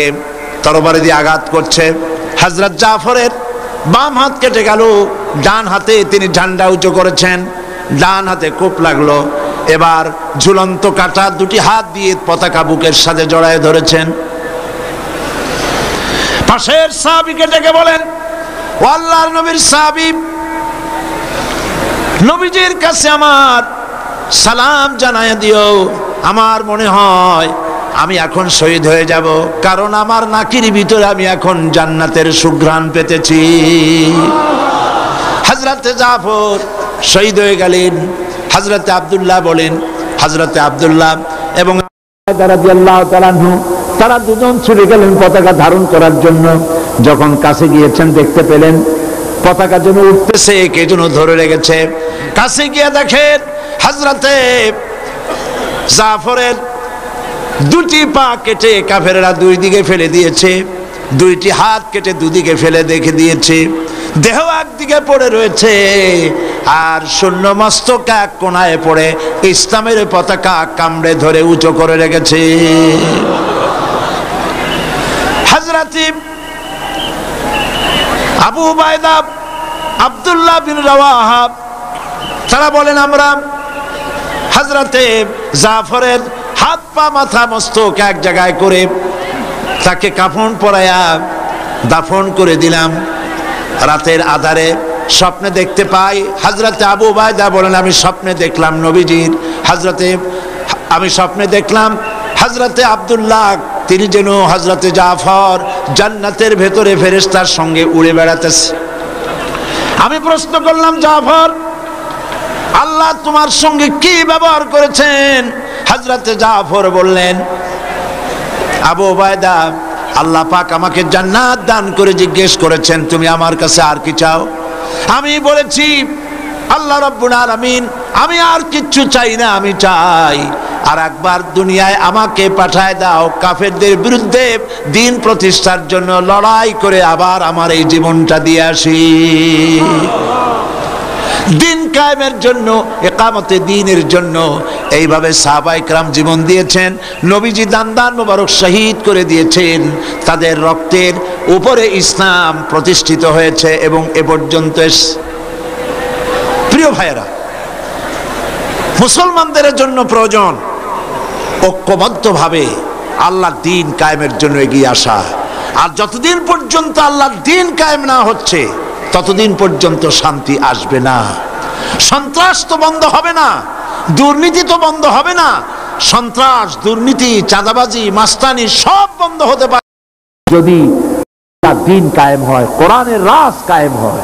তরবারি দিয়ে আঘাত করছে। হযরত জাফরের বাম হাত কেটে গেল, ডান হাতে তিনি ঝান্ডা উঁচু করেছেন, ডান হাতে কোপ লাগলো। এবার ঝুলন্ত কাটা দুটি হাত দিয়ে পতাকা বুকের সাথে জড়ায় ধরেছেন। পাশের সাহাবীকে ডেকে বলেন, ও আল্লাহর নবীর সাহাবী, নবীজির কাছে আমার সালাম জানায় দিও, আমার মনে হয় আমি এখন শহীদ হয়ে যাব, কারণ আমার নাকির ভিতরে আমি এখন জান্নাতের সুঘ্রাণ পেতেছি। হযরতে জাফর শহীদ হয়ে গেলেন। হযরতে আব্দুল্লাহ বলেন, হযরতে আব্দুল্লাহ এবং রাদিয়াল্লাহু তাআলা আনহু তারা দুজন ছুটে গেলেন পতাকা ধারণ করার জন্য। যখন কাছে গিয়েছেন দেখতে পেলেন পতাকা যেন উঠতেছে, কে যেন ধরে রেখেছে। কাছে গিয়ে দেখেন হযরতে জাফরের দুটি পা কেটে কাফেররা দুই দিকে ফেলে দিয়েছে, দুইটি হাত কেটে দুদিকে ফেলে দেখে দিয়েছে, দেহ একদিকে পড়ে রয়েছে, আর শূন্য মস্তক এক কোণায় পড়ে ইসলামের পতাকা কামড়ে ধরে উঁচু করে রেখেছে। হযরত আবু উবাইদা, আব্দুল্লাহ বিন রাওয়াহা তারা বলেন, আমরা হযরতে জাফরের হাত পা মাথা মস্তক এক জায়গায় করে তাকে কাফন পরাইয়া দাফন করে দিলাম। রাতের আধারে স্বপ্নে দেখতে পাই, হযরতে আবু উবাইদা বলেন, আমি স্বপ্নে দেখলাম নবীজির, আমি স্বপ্নে দেখলাম হযরতে আব্দুল্লাহ তিনি যেন হযরতে জাফর জান্নাতের ভেতরে ফেরেশতার সঙ্গে উড়ে বেড়াতেছে। আমি প্রশ্ন করলাম, জাফর, আল্লাহ তোমার সঙ্গে কি ব্যবহার করেছেন? হযরতে জাফর বললেন, আবু উবাইদা, আল্লাহ পাক আমাকে জান্নাত দান করে জিজ্ঞেস করেছেন তুমি আমার কাছে আর কি চাও? আমি বলেছি, আল্লাহ রাব্বুল আলামিন, আমি আর কিচ্ছু চাই না, আমি চাই আর একবার দুনিয়ায় আমাকে পাঠায় দাও, কাফেরদের বিরুদ্ধে দিন প্রতিষ্ঠার জন্য লড়াই করে আবার আমার এই জীবনটা দিয়ে আসি। দিন কায়েমের জন্য, ইকামতে দ্বীনের জন্য এইভাবে সাহাবায়ে কেরাম জীবন দিয়েছেন। নবীজি দান মোবারক শহীদ করে দিয়েছেন, তাদের রক্তের উপরে ইসলাম প্রতিষ্ঠিত হয়েছে এবং এ পর্যন্ত। প্রিয় ভাইয়েরা, মুসলমানদের জন্য প্রয়োজন ঐক্যবদ্ধভাবে আল্লাহর দ্বীন কায়েমের জন্য এগিয়ে আসা। আর যতদিন পর্যন্ত আল্লাহর দ্বীন কায়েম না হচ্ছে ততদিন পর্যন্ত শান্তি আসবে না। সন্ত্রাস তো বন্ধ হবে না, দুর্নীতি তো বন্ধ হবে না। সন্ত্রাস, দুর্নীতি, চাঁদাবাজি, মাস্তানি সব বন্ধ হতে পারে যদি দ্বীন কায়েম হয়, কোরআনের রাজ কায়েম হয়।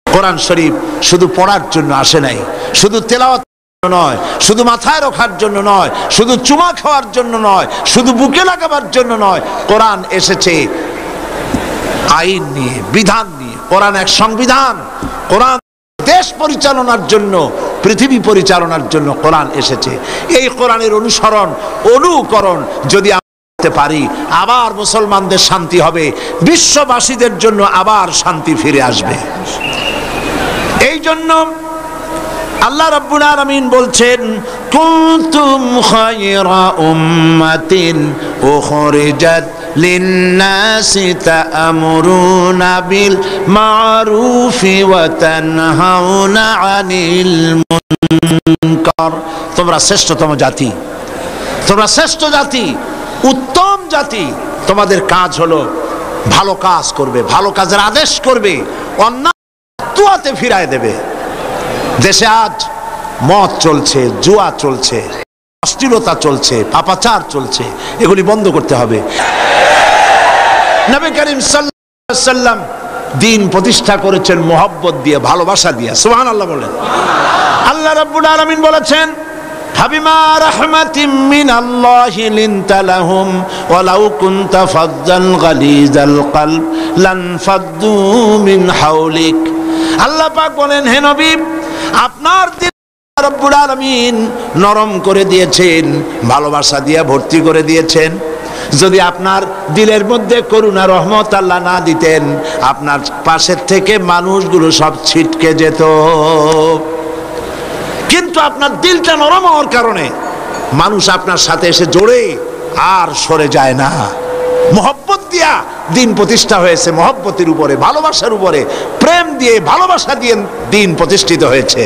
কোরআন শরীফ শুধু পড়ার জন্য আসে নাই, শুধু তেলাওয়াত নয়, শুধু মাথায় রাখার জন্য নয়, শুধু চুমা খাওয়ার জন্য নয়, শুধু বুকে লাগাবার জন্য নয়। কোরআন এসেছে আইন নিয়ে, বিধান নিয়ে। কোরআন এক সংবিধান। কোরআন দেশ পরিচালনার জন্য, পৃথিবী পরিচালনার জন্য কোরআন এসেছে। এই কোরআনের অনুসরণ, অনুকরণ যদি করতে পারি, আবার মুসলমানদের শান্তি হবে, বিশ্ববাসীদের জন্য আবার শান্তি ফিরে আসবে। এই জন্য আল্লাহ রাব্বুল আলামিন বলছেন, কুনতুম খায়রা উম্মাতিন উখরিজাত লিন্নাসি তা'মুরুনা বিল মা'রুফি ওয়া তানহাউনা আনিল মুনকার। তোমরা শ্রেষ্ঠতম জাতি, তোমরা শ্রেষ্ঠ জাতি, উত্তম জাতি। তোমাদের কাজ হলো ভালো কাজ করবে, ভালো কাজের আদেশ করবে, অন্যায় তুয়াতে ফিরায় দেবে। দেশে আজ মদ চলছে, জুয়া চলছে, অশ্লীলতা চলছে, পাপাচার চলছে, এগুলি বন্ধ করতে হবে। নবী করিম সাল্লাল্লাহু আলাইহি ওয়াসাল্লাম দ্বীন প্রতিষ্ঠা করেছেন মোহব্বত দিয়ে, ভালোবাসা দিয়ে। সুবহানাল্লাহ বলেন। আল্লাহ রাব্বুল আলামিন বলেছেন, ফাবিমা রাহমাতিম মিনাল্লাহি লিনতা লাহুম ওয়ালাউ কুনতা ফাজ্জান গালিজাল কলব লানফাদ্দু মিন হাওলিক। আল্লাহ পাক বলেন, হে নবী, আপনার দিল রব্বুল আলামিন নরম করে দিয়েছেন, ভালোবাসা দিয়ে ভর্তি করে দিয়েছেন। যদি আপনার দিলের মধ্যে করুণা রহমত আল্লাহ না দিতেন, আপনার পাশের থেকে মানুষগুলো সব ছিটকে যেত। কিন্তু আপনার দিলটা নরম হওয়ার কারণে মানুষ আপনার সাথে এসে জোড়ে আর সরে যায় না। মোহব্বত দিয়া দিন প্রতিষ্ঠা হয়েছে, মোহব্বতের উপরে, ভালোবাসার উপরে, প্রেম দিয়ে, ভালোবাসা দিয়ে দিন প্রতিষ্ঠিত হয়েছে।